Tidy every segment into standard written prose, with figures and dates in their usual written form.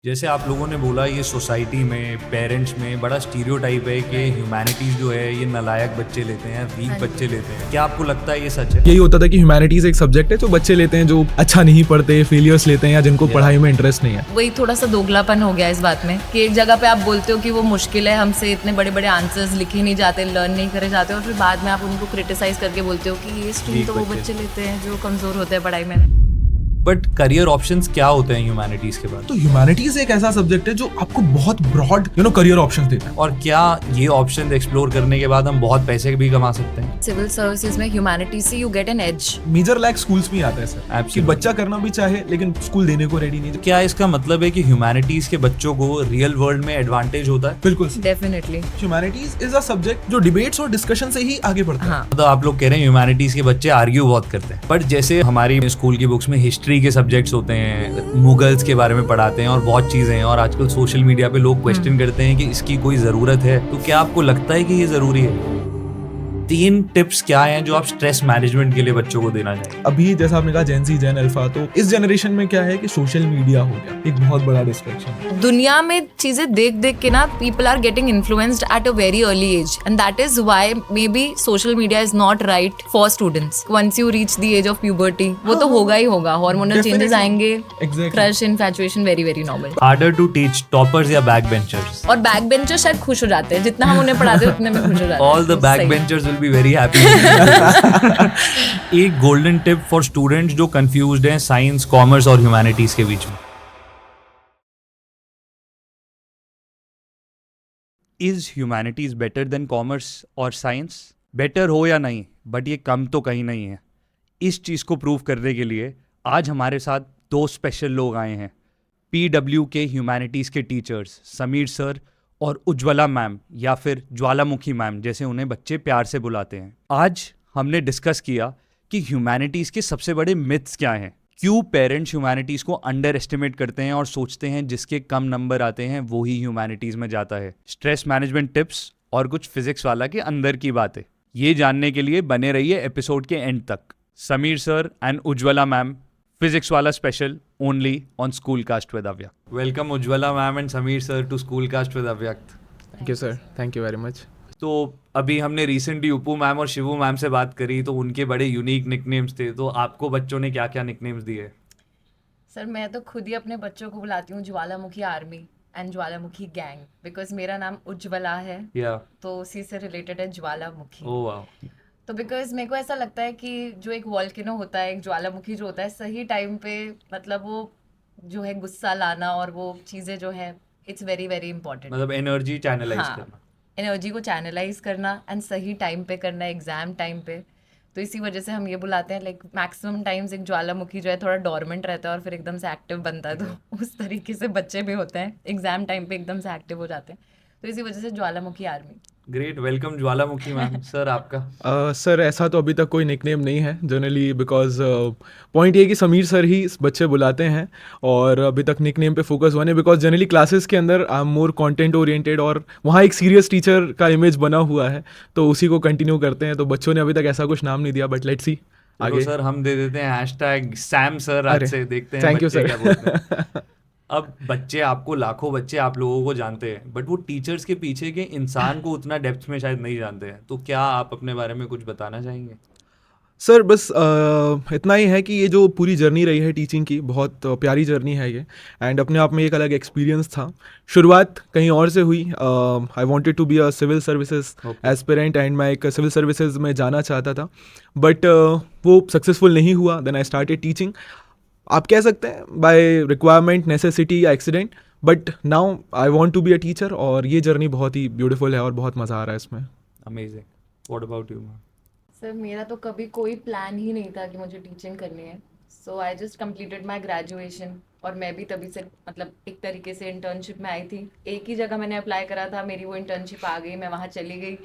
जैसे आप लोगों ने बोला, ये सोसाइटी में, पेरेंट्स में बड़ा स्टीरियोटाइप है कि ह्यूमैनिटीज जो है ये नालायक बच्चे लेते हैं, वीक बच्चे लेते हैं। क्या आपको लगता है ये सच है? यही होता था कि ह्यूमैनिटीज एक सब्जेक्ट है जो बच्चे लेते हैं जो अच्छा नहीं पढ़ते, फेलियर्स लेते हैं या जिनको पढ़ाई में इंटरेस्ट नहीं है। वही थोड़ा सा दोगलापन हो गया इस बात में कि एक जगह पे आप बोलते हो कि वो मुश्किल है, हमसे इतने बड़े बड़े आंसर्स लिखे नहीं जाते, लर्न नहीं करे जाते, और फिर बाद में आप उनको क्रिटिसाइज करके बोलते हो कि ये स्ट्रीम तो वो बच्चे लेते हैं जो कमजोर होते हैं पढ़ाई में। बट करियर ऑप्शंस क्या होते हैं ह्यूमैनिटीज के बाद? तो ह्यूमैनिटीज एक ऐसा सब्जेक्ट है जो आपको बहुत ब्रॉड करियर ऑप्शंस देता है। और क्या ये ऑप्शन एक्सप्लोर करने के बाद हम बहुत पैसे भी कमा सकते हैं? सिविल सर्विसेज में ह्यूमैनिटीज से you get an edge. Major lack schools में ही आता है सर, कि बच्चा करना भी चाहे लेकिन स्कूल देने को रेडी नहीं। क्या इसका मतलब है कि ह्यूमैनिटीज के बच्चों को रियल वर्ल्ड में एडवांटेज होता है? बिल्कुल, definitely humanities is a subject जो डिबेट्स और डिस्कशन से ही आगे बढ़ता है। मतलब आप लोग कह रहे हैं ह्यूमैनिटीज के बच्चे आर्ग्यू बहुत करते हैं, बट जैसे हमारी स्कूल की बुक्स में हिस्ट्री के सब्जेक्ट्स होते हैं, मुगल्स के बारे में पढ़ाते हैं और बहुत चीजें हैं, और आजकल सोशल मीडिया पे लोग क्वेश्चन करते हैं कि इसकी कोई जरूरत है, तो क्या आपको लगता है कि ये जरूरी है? 3 टिप्स क्या हैं जो आप स्ट्रेस मैनेजमेंट के लिए बच्चों को देना चाहिए? अभी जैसा आपने कहा जेन ज़ी, जेन अल्फा, तो इस जनरेशन में क्या है कि सोशल मीडिया हो गया एक बहुत बड़ा डिस्ट्रैक्शन। दुनिया में चीजें देख देख के ना people are getting influenced at a very early age, and that is why maybe social media is not right for students. Once you reach the age of puberty वो तो होगा ही होगा, हार्मोनल चेंजेस आएंगे, crush, infatuation, very very normal. Harder to teach toppers या back benchers? और backbenchers शायद खुश हो जाते हैं, जितना हम उन्हें पढ़ाते हैं उतने में खुश हो जाते हैं। All the back benchers will be very happy. एक गोल्डन टिप फॉर स्टूडेंट्स जो कंफ्यूज्ड हैं साइंस, कॉमर्स और ह्यूमैनिटीज के बीच में। Is humanities better than commerce और साइंस? बेटर हो या नहीं, बट ये कम तो कहीं नहीं है। इस चीज़ को प्रूव करने के लिए आज हमारे साथ 2 स्पेशल लोग आए हैं। PW के ह्यूमैनिटीज़ के टीचर्स समीर सर और उज्ज्वला मैम, या फिर ज्वालामुखी मैम जैसे उन्हें बच्चे प्यार से बुलाते हैं। आज हमने डिस्कस किया कि ह्यूमैनिटीज़ के सबसे बड़े मिथ्स क्या हैं, क्यों पेरेंट्स ह्यूमैनिटीज़ को अंडर एस्टिमेट करते हैं और सोचते हैं जिसके कम नंबर आते हैं वो ही ह्यूमैनिटीज़ में जाता है, स्ट्रेस मैनेजमेंट टिप्स और कुछ फिजिक्स वाला के अंदर की बातें। ये जानने के लिए बने रहिए एपिसोड के एंड तक। Sameer sir and Ujjwala ma'am, physics वाला special only on school cast with Avyakt. Welcome Ujjwala ma'am and Sameer sir to school cast with Avyakt. Thank you sir, thank you very much. तो अभी हमने रिसेंटली उपू मैम और शिवू मैम से बात करी, तो उनके बड़े यूनिक निकनेम्स थे, तो आपको बच्चों ने क्या क्या निकनेम्स दिए? सर मैं तो खुद ही अपने बच्चों को बुलाती हूँ ज्वालामुखी army and Jwalamukhi gang, because मेरा नाम उज्ज्वला है तो उसी से रिलेटेड है ज्वालामुखी। Oh wow. तो बिकॉज मेरे को ऐसा लगता है कि जो एक वॉल्केनो होता है, एक ज्वालामुखी जो होता है, सही टाइम पे मतलब वो जो है गुस्सा लाना और वो चीज़ें जो है इट्स वेरी वेरी इंपॉर्टेंट। मतलब एनर्जी चैनलाइज करना, एनर्जी को चैनलाइज करना एंड सही टाइम पे करना, एग्जाम टाइम पे। तो इसी वजह से हम ये बुलाते हैं, लाइक मैक्सिमम टाइम्स एक ज्वालामुखी जो है थोड़ा डोरमेंट रहता है और फिर एकदम से एक्टिव बनता है, तो उस तरीके से बच्चे भी होते हैं, एग्जाम टाइम पे एकदम से एक्टिव हो जाते हैं, तो इसी वजह से ज्वालामुखी आर्मी। ग्रेट, वेलकम ज्वालामुखी मैम। सर आपका? सर ऐसा तो अभी तक कोई निकनेम नहीं है जनरली, बिकॉज पॉइंट ये है कि समीर सर ही बच्चे बुलाते हैं और अभी तक निकनेम पे फोकस हुआ नहीं, बिकॉज जनरली क्लासेस के अंदर I am more content oriented और वहाँ एक सीरियस टीचर का इमेज बना हुआ है, तो उसी को कंटिन्यू करते हैं। तो बच्चों ने अभी तक ऐसा कुछ नाम नहीं दिया, बट लेट्स सी आगे। सर हम दे देते हैं हैशटैग सैम सर, आज से देखते हैं थैंक यू बच्चे सर। क्या बोलते हैं। अब बच्चे आपको, लाखों बच्चे आप लोगों को जानते हैं, बट वो टीचर्स के पीछे के इंसान को उतना डेप्थ में शायद नहीं जानते हैं, तो क्या आप अपने बारे में कुछ बताना चाहेंगे? सर बस इतना ही है कि ये जो पूरी जर्नी रही है टीचिंग की, बहुत प्यारी जर्नी है ये, एंड अपने आप में एक अलग एक्सपीरियंस था। शुरुआत कहीं और से हुई। I wanted to be a civil services aspirant and मैं एक सिविल सर्विसेज में जाना चाहता था, बट वो सक्सेसफुल नहीं हुआ। Then I started teaching. आप कह सकते हैं बाय रिक्वायरमेंट, नेसेसिटी या accident, but now I want to be a teacher, और ये जर्नी बहुत ही ब्यूटीफुल है और बहुत मज़ा आ रहा है इसमें। Amazing. What about you ma'am? Sir मेरा तो कभी कोई प्लान ही नहीं था कि मुझे टीचिंग करनी है, so I just completed my graduation, और मैं भी तभी से मतलब एक तरीके से इंटर्नशिप में आई थी। एक ही जगह मैंने अप्लाई करा था, मेरी वो इंटर्नशिप आ गई, मैं वहाँ चली गई।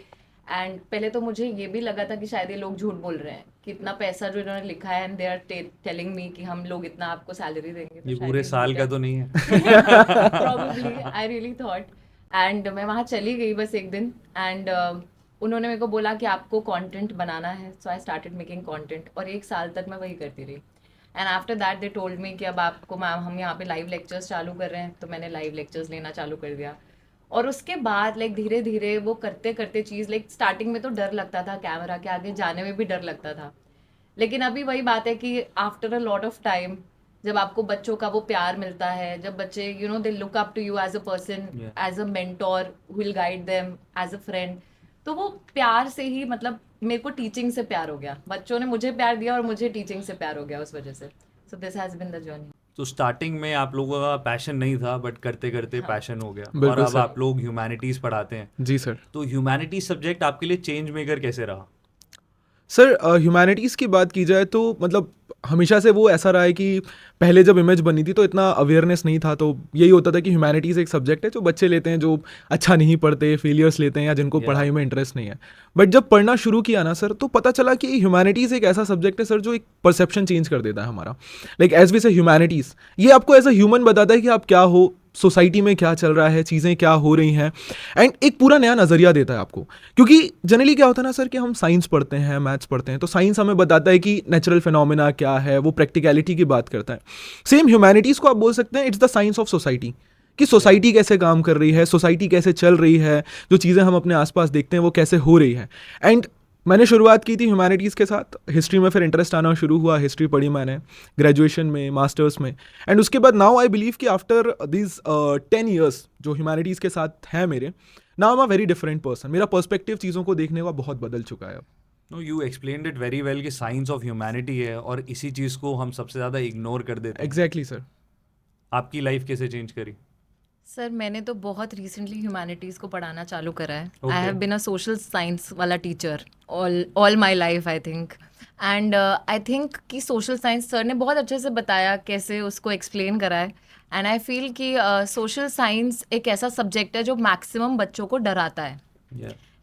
एंड पहले तो मुझे ये भी लगा था कि शायद ये लोग झूठ बोल रहे हैं कि इतना पैसा जो इन्होंने लिखा है, and they are telling me कि हम लोग इतना आपको सैलरी देंगे, तो ये शायद पूरे साल झूठ का है। तो नहीं है? Probably, I really thought. And मैं वहाँ चली गई बस एक दिन, एंड उन्होंने मेरे को बोला कि आपको कंटेंट बनाना है, so I started making content, और 1 साल तक मैं वही करती रही। And after that they told me कि अब आपको मैम हम यहाँ पे लाइव लेक्चर्स चालू कर रहे हैं, तो मैंने लाइव लेक्चर्स लेना चालू कर दिया। और उसके बाद लाइक धीरे धीरे वो करते करते चीज़, लाइक स्टार्टिंग में तो डर लगता था, कैमरा के आगे जाने में भी डर लगता था, लेकिन अभी वही बात है कि after a lot of time जब आपको बच्चों का वो प्यार मिलता है, जब बच्चे they look up to you as a person, as a mentor will guide them, as a friend, तो वो प्यार से ही मतलब मेरे को टीचिंग से प्यार हो गया, बच्चों ने मुझे प्यार दिया और मुझे टीचिंग से प्यार हो गया उस वजह से। So this has been the journey. तो स्टार्टिंग में आप लोगों का पैशन नहीं था, बट करते करते पैशन हो गया, और बिल्कुल अब सर। आप लोग ह्यूमैनिटीज़ पढ़ाते हैं। जी सर। तो ह्यूमैनिटीज़ सब्जेक्ट आपके लिए चेंज मेकर कैसे रहा? सर ह्यूमैनिटीज़ की बात की जाए तो मतलब हमेशा से वो ऐसा रहा है कि पहले जब इमेज बनी थी तो इतना अवेयरनेस नहीं था, तो यही होता था कि ह्यूमैनिटीज़ एक सब्जेक्ट है जो बच्चे लेते हैं जो अच्छा नहीं पढ़ते, फेलियर्स लेते हैं या जिनको Yeah. पढ़ाई में इंटरेस्ट नहीं है। बट जब पढ़ना शुरू किया ना सर, तो पता चला कि ह्यूमैनिटीज़ एक ऐसा सब्जेक्ट है सर जो एक परसेप्शन चेंज कर देता है हमारा। लाइक एज वी से ह्यूमैनिटीज़, ये आपको एज अ ह्यूमन बताता है कि आप क्या हो, सोसाइटी में क्या चल रहा है, चीज़ें क्या हो रही हैं, एंड एक पूरा नया नज़रिया देता है आपको। क्योंकि जनरली क्या होता है ना सर कि हम साइंस पढ़ते हैं, मैथ्स पढ़ते हैं, तो साइंस हमें बताता है कि नेचुरल फिनोमेना क्या है, वो प्रैक्टिकलिटी की बात करता है। सेम ह्यूमैनिटीज़ को आप बोल सकते हैं it's the science of society, कि सोसाइटी कैसे काम कर रही है, सोसाइटी कैसे चल रही है, जो चीज़ें हम अपने आसपास देखते हैं वो कैसे हो रही है। एंड मैंने शुरुआत की थी ह्यूमैनिटीज़ के साथ, हिस्ट्री में फिर इंटरेस्ट आना शुरू हुआ, हिस्ट्री पढ़ी मैंने ग्रेजुएशन में, मास्टर्स में, एंड उसके बाद नाउ आई बिलीव कि आफ्टर दिस 10 ईयर्स जो ह्यूमैनिटीज़ के साथ है मेरे, now I am a very different person. मेरा पर्सपेक्टिव चीज़ों को देखने का बहुत बदल चुका है अब। No, you explained it very well कि साइंस ऑफ ह्यूमैनिटी है, और इसी चीज़ को हम सबसे ज़्यादा इग्नोर कर देते हैं। Exactly sir. आपकी लाइफ कैसे चेंज करी? सर मैंने तो बहुत रिसेंटली ह्यूमैनिटीज़ को पढ़ाना चालू करा है। Okay. I have been a social science वाला teacher all my life I think, and I think कि सोशल साइंस सर ने बहुत अच्छे से बताया कैसे उसको एक्सप्लेन करा है। एंड आई फील कि सोशल साइंस एक ऐसा सब्जेक्ट है जो मैक्सिमम बच्चों को डराता है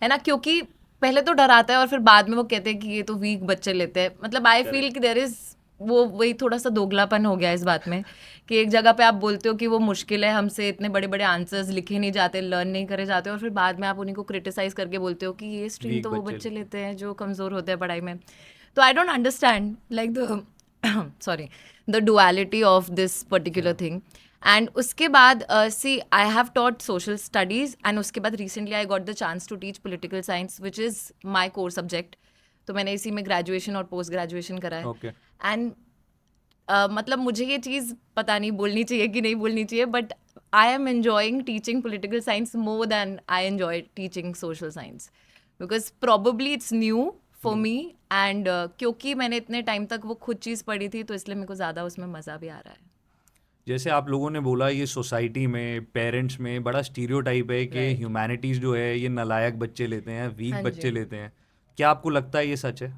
ना, क्योंकि पहले तो डराता है और फिर बाद में वो कहते हैं कि ये तो वीक बच्चे लेते हैं। मतलब आई फील कि देयर इज़ वो वही थोड़ा सा दोगलापन हो गया इस बात में कि एक जगह पे आप बोलते हो कि वो मुश्किल है, हमसे इतने बड़े बड़े आंसर्स लिखे नहीं जाते, लर्न नहीं करे जाते, और फिर बाद में आप उन्हीं को क्रिटिसाइज करके बोलते हो कि ये स्ट्रीम Weak तो वो बच्चे बच्चे लेते हैं जो कमज़ोर होते हैं पढ़ाई में। तो I don't understand like the sorry the duality of this particular thing. And उसके बाद see I have taught social studies, and उसके बाद recently I got the chance to teach political science which is my core subject. तो मैंने इसी में graduation और post graduation करा है। Okay. एंड मतलब मुझे ये चीज़ पता नहीं बोलनी चाहिए कि नहीं बोलनी चाहिए, but I am enjoying teaching political science more than I enjoy teaching social science, because probably it's new for me, and क्योंकि मैंने इतने टाइम तक वो खुद चीज़ पढ़ी थी तो इसलिए मेरे को ज़्यादा उसमें मज़ा भी आ रहा है। जैसे आप लोगों ने बोला, ये सोसाइटी में, पेरेंट्स में बड़ा स्टीरियोटाइप है कि Right. ह्यूमैनिटीज़ जो है ये नालायक बच्चे लेते हैं, वीक हाँ बच्चे जी। लेते हैं। क्या आपको लगता है ये सच है?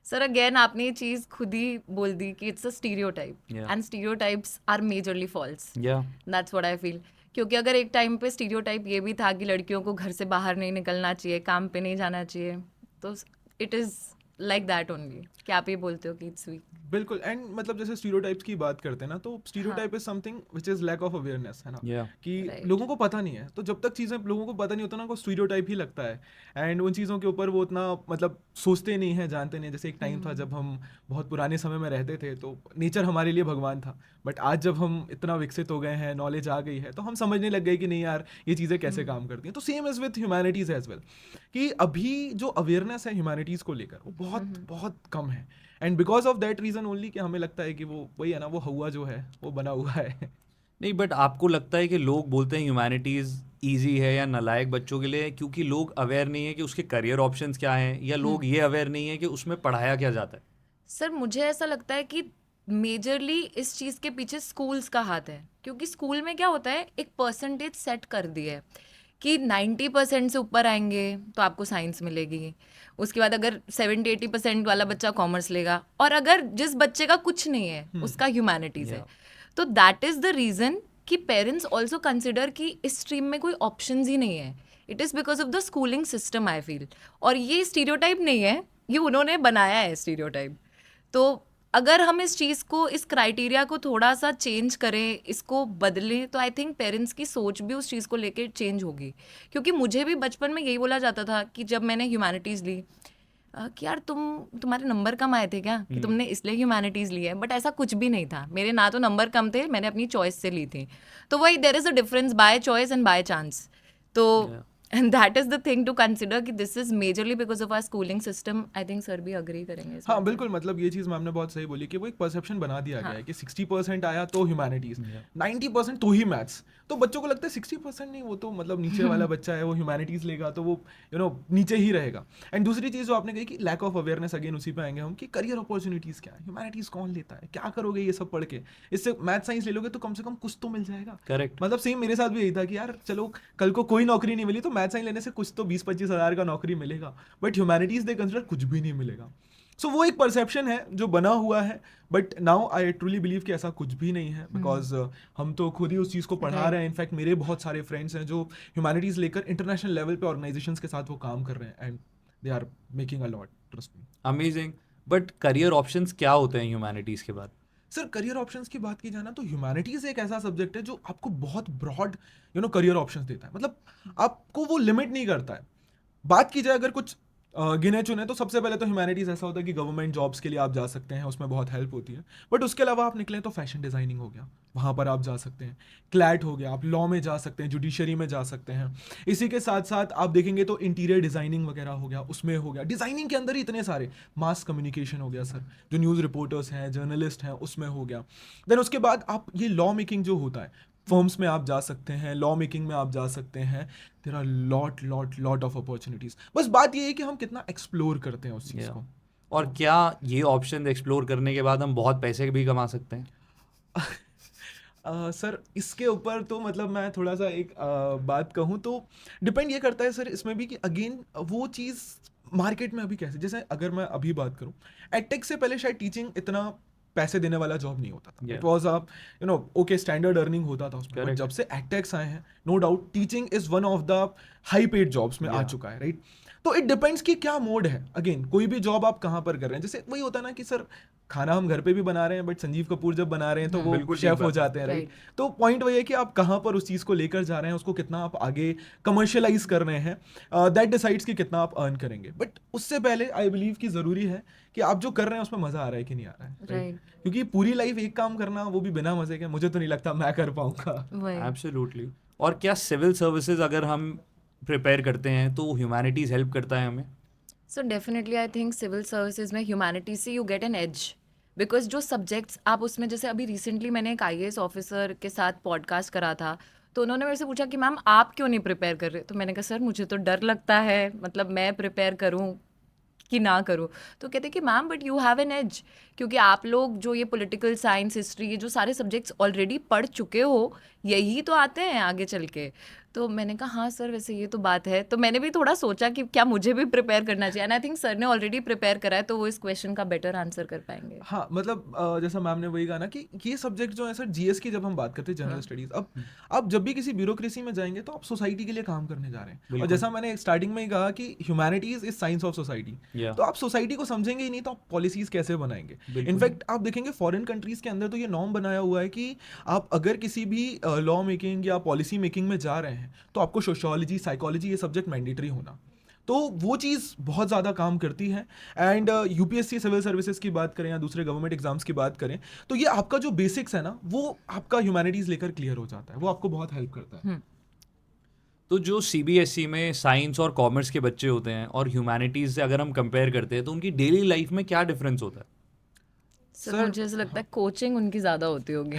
सर अगेन आपने ये चीज़ खुद ही बोल दी कि it's a stereotype, Yeah. And stereotypes are majorly false. Yeah that's what I feel. क्योंकि अगर एक टाइम पे स्टीरियोटाइप ये भी था कि लड़कियों को घर से बाहर नहीं निकलना चाहिए, काम पे नहीं जाना चाहिए, तो it is like that only. क्या आप ये बोलते हो कि इट्स वीक? बिल्कुल। एंड मतलब जैसे स्टीरियोटाइप्स की बात करते हैं ना, तो stereotype is something which is lack of awareness, है ना, Yeah. कि Right. लोगों को पता नहीं है। तो जब तक चीज़ें लोगों को पता नहीं होता ना, को स्टीरियोटाइप ही लगता है, एंड उन चीज़ों के ऊपर वो उतना मतलब सोचते नहीं है, जानते नहीं। जैसे एक टाइम था जब हम बहुत पुराने समय में रहते थे तो नेचर हमारे लिए भगवान था, बट आज जब हम इतना विकसित हो गए हैं, नॉलेज आ गई है, तो हम समझने लग गए कि नहीं यार ये चीज़ें कैसे काम करती हैं। तो same is with humanities as well, कि अभी जो अवेयरनेस है ह्यूमैनिटीज़ को लेकर वो बहुत बहुत कम है, and because of that reason only कि हमें लगता है कि वो वही है ना, वो हुआ जो है वो बना हुआ है। नहीं, बट आपको लगता है कि लोग बोलते हैं ह्यूमैनिटीज़ ईजी है या नालायक बच्चों के लिए, क्योंकि लोग अवेयर नहीं है कि उसके करियर ऑप्शंस क्या हैं, या लोग ये अवेयर नहीं है कि उसमें पढ़ाया क्या जाता है? सर मुझे ऐसा लगता है कि मेजरली इस चीज़ के पीछे स्कूल्स का हाथ है, क्योंकि स्कूल में क्या होता है, एक परसेंटेज सेट कर दी है कि 90% से ऊपर आएंगे तो आपको साइंस मिलेगी, उसके बाद अगर 70-80% वाला बच्चा कॉमर्स लेगा, और अगर जिस बच्चे का कुछ नहीं है उसका ह्यूमैनिटीज़ है, तो दैट इज़ द रीज़न कि पेरेंट्स ऑल्सो कंसिडर कि इस स्ट्रीम में कोई ऑप्शंस ही नहीं है। It is because of the schooling system I feel, और ये स्टीरियोटाइप नहीं है, ये उन्होंने बनाया है स्टीरियोटाइप। तो अगर हम इस चीज़ को, इस क्राइटेरिया को थोड़ा सा चेंज करें, इसको बदलें, तो आई थिंक पेरेंट्स की सोच भी उस चीज़ को लेकर चेंज होगी। क्योंकि मुझे भी बचपन में यही बोला जाता था कि जब मैंने ह्यूमैनिटीज़ ली कि यार तुम्हारे नंबर कम आए थे क्या कि तुमने इसलिए ह्यूमैनिटीज़ ली है, बट ऐसा कुछ भी नहीं था, मेरे ना तो नंबर कम थे, मैंने अपनी चॉइस से ली थी। तो वही there is a difference by choice and by chance. तो and that is the thing to consider कि this is majorly because of our schooling system. I think sir भी अग्री करेंगे इस हाँ बात पे। बिल्कुल, मतलब ये चीज़ मैम ने बहुत सही बोली कि वो एक परसेप्शन बना दिया गया हाँ। है कि 60% आया तो ह्यूमैनिटीज़, 90% तो ही मैथ्स। तो बच्चों को लगता है 60% नहीं, वो तो मतलब नीचे वाला बच्चा है, वो ह्यूमैनिटीज़ लेगा तो वो नीचे ही रहेगा। एंड दूसरी चीज़ जो आपने कही कि लैक ऑफ अवेयरनेस, अगेन उसी पे आएंगे हम कि करियर अपॉर्चुनिटीज़ क्या है, ह्यूमैनिटीज़ कौन लेता है, क्या करोगे ये सब पढ़ के, इससे मैथ साइंस ले लोगे तो कम से कम कुछ तो मिल जाएगा। करेक्ट। मतलब सेम मेरे साथ भी यही था कि यार चलो कल को कोई नौकरी नहीं मिली तो मैथ साइंस लेने से कुछ तो 20-25 हज़ार का नौकरी मिलेगा, बट ह्यूमैनिटीज़ दे कंसिडर कुछ भी नहीं मिलेगा। सो वो एक परसेप्शन है जो बना हुआ है, but now I truly believe कि ऐसा कुछ भी नहीं है, बिकॉज हम तो खुद ही उस चीज़ को पढ़ा Right. रहे हैं। इनफैक्ट मेरे बहुत सारे फ्रेंड्स हैं जो ह्यूमैनिटीज़ लेकर इंटरनेशनल लेवल पे ऑर्गेनाइजेशंस के साथ वो काम कर रहे हैं, and they are making a lot, trust me. Amazing. But career options क्या होते हैं ह्यूमैनिटीज़ के बाद? सर करियर ऑप्शंस की बात की जाए ना तो ह्यूमैनिटीज़ एक ऐसा सब्जेक्ट है जो आपको बहुत ब्रॉड करियर ऑप्शंस देता है, मतलब आपको वो लिमिट नहीं करता है। बात की जाए अगर कुछ गिने चुने तो सबसे पहले तो ह्यूमैनिटीज़ ऐसा होता है कि गवर्नमेंट जॉब्स के लिए आप जा सकते हैं, उसमें बहुत हेल्प होती है। बट उसके अलावा आप निकलें तो फैशन डिज़ाइनिंग हो गया, वहाँ पर आप जा सकते हैं। क्लैट हो गया, आप लॉ में जा सकते हैं, जुडिशरी में जा सकते हैं। इसी के साथ साथ आप देखेंगे तो इंटीरियर डिज़ाइनिंग वगैरह हो गया, उसमें हो गया। डिज़ाइनिंग के अंदर ही इतने सारे, मास कम्युनिकेशन हो गया सर, जो न्यूज़ रिपोर्टर्स हैं, जर्नलिस्ट हैं, उसमें हो गया। देन उसके बाद आप ये लॉ मेकिंग जो होता है, फर्म्स में आप जा सकते हैं, लॉ मेकिंग में आप जा सकते हैं। There are lot of opportunities. बस बात ये है कि हम कितना एक्सप्लोर करते हैं उस चीज़ Yeah. को। और क्या ये ऑप्शन एक्सप्लोर करने के बाद हम बहुत पैसे भी कमा सकते हैं? सर इसके ऊपर तो मतलब मैं थोड़ा सा एक बात कहूँ तो डिपेंड ये करता है सर इसमें भी कि अगेन वो चीज़ मार्केट में अभी कैसे, जैसे अगर मैं अभी बात करूँ, एडटेक से पहले शायद टीचिंग इतना पैसे देने वाला जॉब नहीं होता था। Yeah. It was okay standard earning होता था उसमें, बट Correct. जब से एडटेक्स आए हैं no doubt teaching is one of the high paid jobs में आ Yeah. चुका है, राइट। तो इट डिपेंड्स कि क्या मोड है। अगेन कोई भी जॉब आप कहाँ पर कर रहे हैं, जैसे वही होता है ना कि सर खाना हम घर पे भी बना रहे हैं, बट संजीव कपूर जब बना रहे हैं तो वो बिल्कुल ठीक शेफ हो बात है। जाते हैं, राइट। Right. तो पॉइंट वही है कि आप कहाँ पर उस चीज़ को लेकर जा रहे हैं, उसको कितना आप आगे कमर्शियलाइज कर रहे हैं, दैट डिसाइड्स कि कितना आप अर्न करेंगे। बट उससे पहले आई बिलीव कि ज़रूरी है कि आप जो कर रहे हैं उसमें मज़ा आ रहा है कि नहीं आ रहा है, Right. क्योंकि पूरी लाइफ एक काम करना, वो भी बिना मज़े के, मुझे तो नहीं लगता मैं कर पाऊंगा। वही। एब्सोल्युटली। और क्या सिविल सर्विसेज अगर हम प्रिपेयर करते हैं तो ह्यूमैनिटीज़ हेल्प करता है हमें? So definitely I think civil services में ह्यूमैनिटीज से you get an edge, because जो सब्जेक्ट्स आप उसमें, जैसे अभी रिसेंटली मैंने एक IAS ऑफिसर के साथ पॉडकास्ट करा था, तो उन्होंने मेरे से पूछा कि मैम आप क्यों नहीं प्रिपेयर कर रहे? तो मैंने कहा सर मुझे तो डर लगता है, मतलब मैं प्रिपेयर करूँ कि ना करूँ। तो कहते कि ma'am but you have an edge, क्योंकि आप लोग जो ये पॉलिटिकल साइंस, हिस्ट्री, ये जो सारे सब्जेक्ट्स ऑलरेडी पढ़ चुके हो, यही तो आते हैं आगे चल के। तो मैंने कहा हाँ सर वैसे ये तो बात है। तो मैंने भी थोड़ा सोचा कि क्या मुझे भी प्रिपेयर करना चाहिए, एंड आई थिंक सर ने ऑलरेडी प्रिपेयर करा है, तो वो इस क्वेश्चन का बेटर आंसर कर पाएंगे। हाँ मतलब जैसा मैम ने वही कहा ना कि ये सब्जेक्ट जो है सर, जीएस की जब हम बात करते हैं, जनरल स्टडीज, अब आप जब भी किसी ब्यूरोक्रेसी में जाएंगे तो आप सोसाइटी के लिए काम करने जा रहे हैं। और बिल्कुल। जैसा मैंने स्टार्टिंग में ही कहा कि humanities is science of society, Yeah. तो आप सोसाइटी को समझेंगे ही नहीं तो आप पॉलिसीज कैसे बनाएंगे। बिल्कुल। इनफैक्ट आप देखेंगे फॉरेन कंट्रीज के अंदर तो ये नॉर्म बनाया हुआ है कि आप अगर किसी भी लॉ मेकिंग या पॉलिसी मेकिंग में जा रहे हैं तो आपको सोशियोलॉजी, साइकोलॉजी, ये सब्जेक्ट मैंडेटरी होना। तो वो चीज़ बहुत ज़्यादा काम करती है। एंड यूपीएससी सिविल सर्विसेज की बात करें या दूसरे गवर्नमेंट एग्जाम्स की बात करें तो ये आपका जो बेसिक्स है ना, वो आपका ह्यूमैनिटीज़ लेकर क्लियर हो जाता है, वो आपको बहुत हेल्प करता है। तो जो CBSE में साइंस और कॉमर्स के बच्चे होते हैं और ह्यूमैनिटीज़ से अगर हम कंपेयर करते हैं तो उनकी डेली लाइफ में क्या डिफरेंस होता है? सर सर, मुझे ऐसा लगता है कोचिंग उनकी ज़्यादा होती होगी।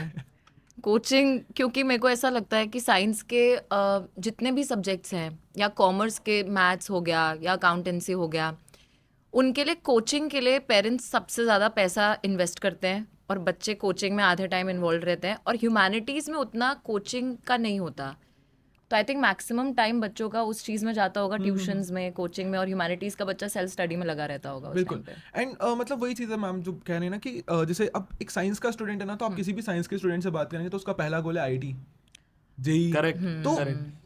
कोचिंग, क्योंकि मेरे को ऐसा लगता है कि साइंस के जितने भी सब्जेक्ट्स हैं, या कॉमर्स के मैथ्स हो गया या अकाउंटेंसी हो गया, उनके लिए कोचिंग के लिए पेरेंट्स सबसे ज़्यादा पैसा इन्वेस्ट करते हैं और बच्चे कोचिंग में आधे टाइम इन्वॉल्व रहते हैं, और ह्यूमैनिटीज़ में उतना कोचिंग का नहीं होता। तो आई थिंक मैक्सिमम टाइम बच्चों का उस चीज़ में जाता होगा, ट्यूशंस में, कोचिंग में, और ह्यूमैनिटीज़ का बच्चा सेल्फ स्टडी में लगा रहता होगा उस बिल्कुल। टाइम पे। एंड मतलब वही चीज़ है मैम जो कह रहे हैं ना कि जैसे अब एक साइंस का स्टूडेंट है ना, तो आप किसी भी साइंस के स्टूडेंट से बात करेंगे तो उसका पहला गोल है IIT, जेई। करेक्ट। तो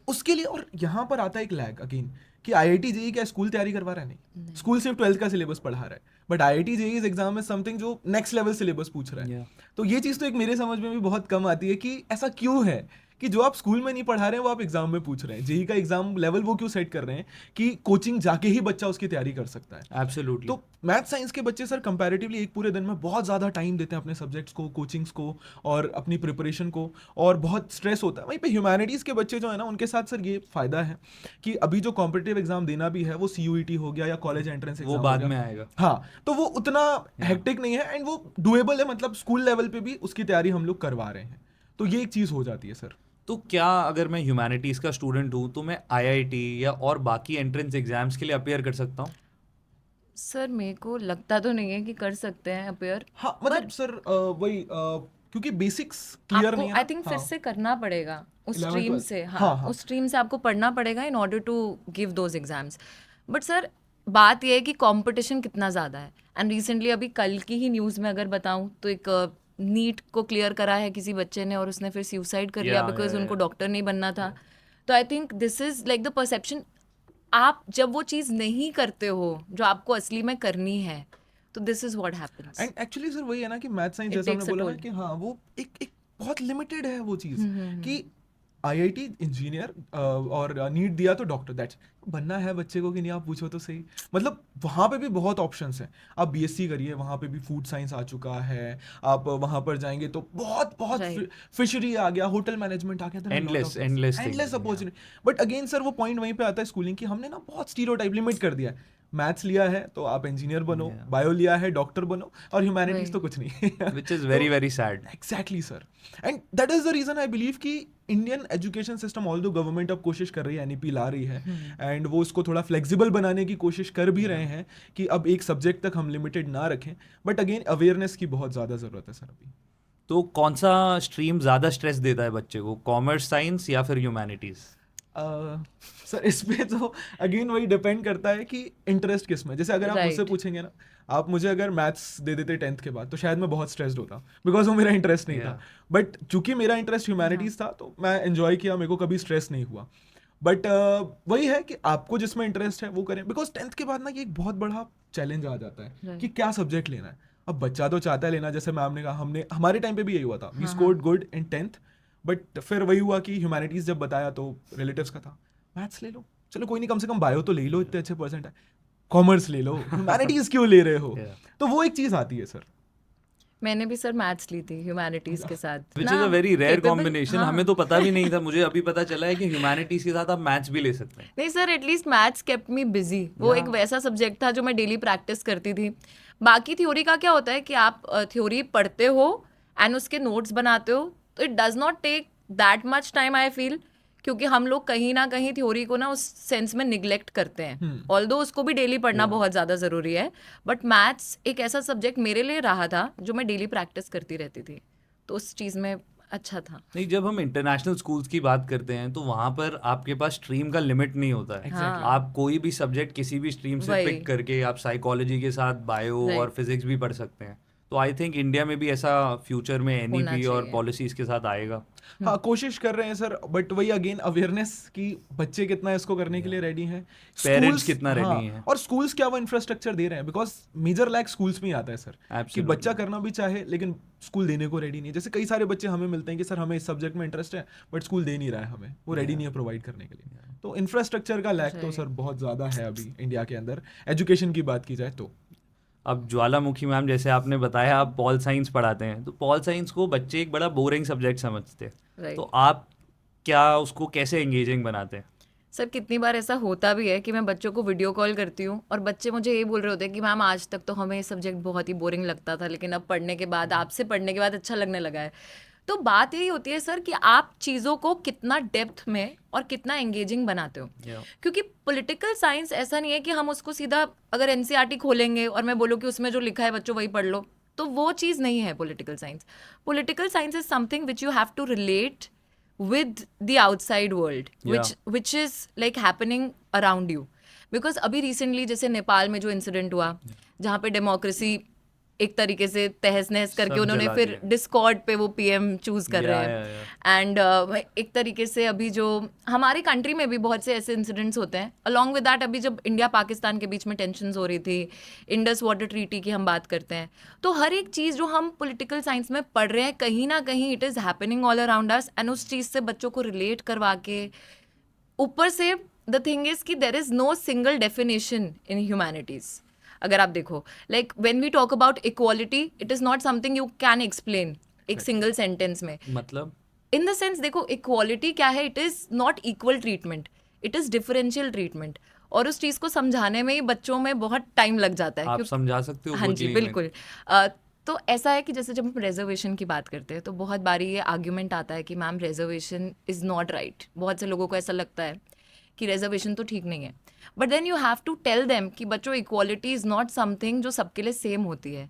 उसके लिए, और यहाँ पर आता है एक लैग अगेन कि IIT जेई क्या स्कूल तैयारी करवा रहा है? नहीं, स्कूल सिर्फ 12th का सिलेबस पढ़ा रहा है, बट IIT जेई एग्जाम में समथिंग जो नेक्स्ट लेवल सिलेबस पूछ रहा है। Yeah. तो ये चीज़ तो एक मेरे समझ में भी बहुत कम आती है कि ऐसा क्यों है कि जो आप स्कूल में नहीं पढ़ा रहे हैं वो आप एग्जाम में पूछ रहे हैं। जेई का एग्जाम लेवल वो क्यों सेट कर रहे हैं कि कोचिंग जाके ही बच्चा उसकी तैयारी कर सकता है। एब्सोल्युटली। तो मैथ साइंस के बच्चे सर कंपैरेटिवली एक पूरे दिन में बहुत ज़्यादा टाइम देते हैं अपने सब्जेक्ट्स को, कोचिंग्स को और अपनी प्रिपरेशन को, और बहुत स्ट्रेस होता है। वहीं पे ह्यूमैनिटीज़ के बच्चे जो है ना, उनके साथ सर ये फ़ायदा है कि अभी जो कॉम्पिटिटिव एग्जाम देना भी है वो CUET हो गया या कॉलेज एंट्रेंस वो एग्जाम बाद हो में गया, आएगा। हाँ, तो वो उतना हेक्टिक नहीं है एंड वो डुएबल है। मतलब स्कूल लेवल पे भी उसकी तैयारी हम लोग करवा रहे हैं, तो ये एक चीज़ हो जाती है सर। तो क्या अगर मैं ह्यूमैनिटीज़ का स्टूडेंट हूँ तो मैं IIT या और बाकी एंट्रेंस एग्जाम्स के लिए अपेयर कर सकता हूँ? सर मेरे को लगता तो नहीं है कि कर सकते हैं अपेयर, हाँ मतलब सर वही क्योंकि बेसिक्स क्लियर आपको नहीं है आई ना। थिंक फिर हाँ, से करना पड़ेगा उस 11th स्ट्रीम 12th से, हाँ हाँ हाँ उस स्ट्रीम से आपको पढ़ना पड़ेगा in order to give those exams. But sir बात ये है कि कंपटीशन कितना ज़्यादा है। एंड रिसेंटली अभी कल की ही न्यूज़ में अगर बताऊं तो एक नीट को क्लियर करा है किसी बच्चे ने और उसने फिर सुसाइड कर लिया Yeah, बिकॉज yeah, उनको yeah. डॉक्टर नहीं बनना था। तो I think this is like the perception. आप जब वो चीज़ नहीं करते हो जो आपको असली में करनी है, तो this is what happens. And actually sir वही है ना कि मैथ साइंस It जैसा हमने takes a बोला ना toll. कि हाँ वो एक बहुत लिमिटेड है वो चीज़ कि IIT इंजीनियर और नीट दिया तो डॉक्टर, दैट्स बनना है बच्चे को कि नहीं आप पूछो तो सही। मतलब वहाँ पे भी बहुत ऑप्शंस हैं। आप BSc करिए, वहाँ पे भी फूड साइंस आ चुका है। आप वहाँ पर जाएंगे तो बहुत बहुत Right. फिशरी आ गया, होटल मैनेजमेंट आ गया, Endless things, endless yeah. Opportunity. But again sir वो पॉइंट वहीं पे आता है स्कूलिंग की, हमने ना बहुत स्टीरियोटाइप लिमिट कर दिया है। मैथ्स लिया है तो आप इंजीनियर बनो, Yeah. बायो लिया है डॉक्टर बनो, और ह्यूमैनिटीज वही। तो कुछ नहीं। Which is very very sad. Exactly sir, and that is the reason I believe कि Indian education system, although government अब कोशिश कर रही है, NEP ला रही है एंड वो इसको थोड़ा फ्लेक्सिबल बनाने की कोशिश कर भी रहे हैं कि अब एक सब्जेक्ट तक हम लिमिटेड ना रखें। बट अगेन अवेयरनेस की बहुत ज़्यादा ज़रूरत है सर अभी। तो कौन सा स्ट्रीम ज़्यादा स्ट्रेस देता है बच्चे को, कॉमर्स, साइंस या फिर ह्यूमैनिटीज़? सर इस पे तो अगेन वही डिपेंड करता है कि इंटरेस्ट किस में। जैसे अगर आप मुझसे Right. पूछेंगे ना, आप मुझे अगर मैथ्स दे देते 10th के बाद तो शायद मैं बहुत स्ट्रेस्ड होता, बिकॉज वो मेरा इंटरेस्ट नहीं था। बट चूंकि मेरा इंटरेस्ट ह्यूमैनिटीज़ था तो मैं एंजॉय किया, मेरे को कभी स्ट्रेस नहीं हुआ। बट वही है कि आपको जिसमें इंटरेस्ट है वो करें, बिकॉज 10th के बाद ना ये एक बहुत बड़ा चैलेंज आ जाता है Right. कि क्या सब्जेक्ट लेना है। अब बच्चा तो चाहता है लेना, जैसे मैम ने कहा, हमने हमारे टाइम पे भी यही हुआ था, we scored good in 10th। But फिर वही हुआ कि ह्यूमैनिटीज़ जब बताया तो रिलेटिव्स का था मैथ्स ले लो, चलो कोई नहीं, कम से कम बायो तो ले लो, इतने अच्छे परसेंट है, कॉमर्स ले लो, ह्यूमैनिटीज़ क्यों ले रहे हो। Yeah. तो वो एक चीज़ आती है सर। मैंने भी सर मैथ्स ली थी ह्यूमैनिटीज के साथ। विच ना, is a very rare capable- combination. हाँ। हमें तो पता भी नहीं था, मुझे अभी पता चला है कि ह्यूमैनिटीज़ के साथ आप मैथ्स भी ले सकते हैं। नहीं sir, at least maths kept me busy. वो एक वैसा सब्जेक्ट था जो मैं डेली प्रैक्टिस करती थी। बाकी थ्योरी का क्या होता है कि आप थ्योरी पढ़ते हो एंड उसके नोट्स बनाते हो, तो it does not take that much time I feel, क्योंकि हम लोग कहीं ना कहीं थ्योरी को ना उस सेंस में निग्लेक्ट करते हैं। ऑल्दो उसको भी डेली पढ़ना बहुत ज़्यादा ज़रूरी है, बट मैथ्स एक ऐसा सब्जेक्ट मेरे लिए रहा था जो मैं डेली प्रैक्टिस करती रहती थी, तो उस चीज़ में अच्छा था। नहीं, जब हम इंटरनेशनल स्कूल्स की बात करते हैं तो वहाँ पर आपके पास स्ट्रीम का लिमिट नहीं होता है। Exactly. आप कोई भी सब्जेक्ट किसी भी स्ट्रीम से वही। पिक करके आप साइकोलॉजी के साथ बायो Right. और फिजिक्स भी पढ़ सकते हैं। तो आई थिंक इंडिया में भी ऐसा फ्यूचर में होना NEP और चाहिए। पॉलिसीज के साथ आएगा। हाँ कोशिश कर रहे हैं सर, बट वही अगेन अवेयरनेस की बच्चे कितना इसको करने के लिए रेडी हैं, Parents Schools- कितना ready हाँ, हैं। और स्कूल्स क्या वो इंफ्रास्ट्रक्चर दे रहे हैं, बिकॉज मेजर लैक स्कूल्स में ही आता है सर कि Absolutely. बच्चा करना भी चाहे लेकिन स्कूल देने को रेडी नहीं है। जैसे कई सारे बच्चे हमें मिलते हैं कि सर हमें इस सब्जेक्ट में इंटरेस्ट है बट स्कूल दे नहीं रहा है हमें, वो रेडी नहीं है प्रोवाइड करने के लिए। तो इंफ्रास्ट्रक्चर का लैक तो सर बहुत ज़्यादा है अभी इंडिया के अंदर, एजुकेशन की बात की जाए तो। अब ज्वालामुखी मैम, जैसे आपने बताया आप पॉल साइंस पढ़ाते हैं, तो पॉल साइंस को बच्चे एक बड़ा बोरिंग सब्जेक्ट समझते हैं। Right. तो आप क्या उसको कैसे एंगेजिंग बनाते हैं? सर कितनी बार ऐसा होता भी है कि मैं बच्चों को वीडियो कॉल करती हूँ और बच्चे मुझे ये बोल रहे होते हैं कि मैम आज तक तो हमें ये सब्जेक्ट बहुत ही बोरिंग लगता था, लेकिन अब पढ़ने के बाद, आपसे पढ़ने के बाद अच्छा लगने लगा है। तो बात यही होती है सर कि आप चीज़ों को कितना डेप्थ में और कितना एंगेजिंग बनाते हो। क्योंकि पॉलिटिकल साइंस ऐसा नहीं है कि हम उसको सीधा अगर NCERT खोलेंगे और मैं बोलूँ कि उसमें जो लिखा है बच्चों वही पढ़ लो, तो वो चीज़ नहीं है political science. Political science is something which you have to relate with the outside world, which is like happening around you. Because अभी recently जैसे नेपाल में जो इंसिडेंट हुआ, जहाँ पे डेमोक्रेसी एक तरीके से तहस नहस करके सब उन्होंने जला फिर दिया। डिस्कॉर्ड पे वो पीएम चूज कर रहे या, हैं एंड एक तरीके से अभी जो हमारी कंट्री में भी बहुत से ऐसे इंसिडेंट्स होते हैं अलॉन्ग विद दैट। अभी जब इंडिया पाकिस्तान के बीच में टेंशन्स हो रही थी, इंडस वाटर ट्रीटी की हम बात करते हैं, तो हर एक चीज़ जो हम पॉलिटिकल साइंस में पढ़ रहे हैं कहीं ना कहीं it is happening all around us, and उस चीज़ से बच्चों को रिलेट करवा के ऊपर से द थिंग इज कि there is no single definition in humanities. अगर आप देखो like when we talk about equality, it is not something you can explain एक सिंगल सेंटेंस में। मतलब इन द सेंस देखो इक्वालिटी क्या है, it is not equal treatment, it is differential treatment. और उस चीज़ को समझाने में ही बच्चों में बहुत टाइम लग जाता है। आप समझा सकते हो हाँ वो जी clean में? बिल्कुल। तो ऐसा है कि जैसे जब हम रिजर्वेशन की बात करते हैं तो बहुत बारी ये आर्ग्यूमेंट आता है कि ma'am reservation is not right. बहुत से लोगों को ऐसा लगता है कि रिजर्वेशन तो ठीक नहीं है, but then you have to tell them कि बच्चों इक्वालिटी इज़ नॉट समथिंग जो सबके लिए सेम होती है।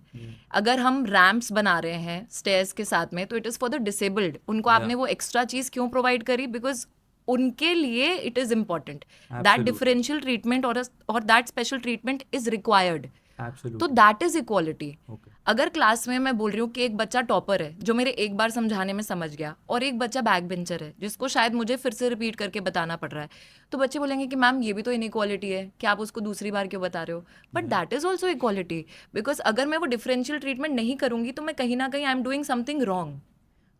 अगर हम रैम्प्स बना रहे हैं स्टेयर्स के साथ में तो it is for the disabled. उनको आपने वो एक्स्ट्रा चीज़ क्यों प्रोवाइड करी? बिकॉज उनके लिए it is important, that Absolutely. Differential treatment और that special treatment is required. Absolutely. तो दैट इज इक्वालिटी। Okay. अगर क्लास में मैं बोल रही हूँ कि एक बच्चा टॉपर है जो मेरे एक बार समझाने में समझ गया, और एक बच्चा बैक बेंचर है जिसको शायद मुझे फिर से रिपीट करके बताना पड़ रहा है, तो बच्चे बोलेंगे कि मैम ये भी तो इनइक्वालिटी है कि आप उसको दूसरी बार क्यों बता रहे हो? But that is also equality, because अगर मैं वो डिफरेंशियल ट्रीटमेंट नहीं करूंगी तो मैं कहीं ना कहीं I am doing something wrong.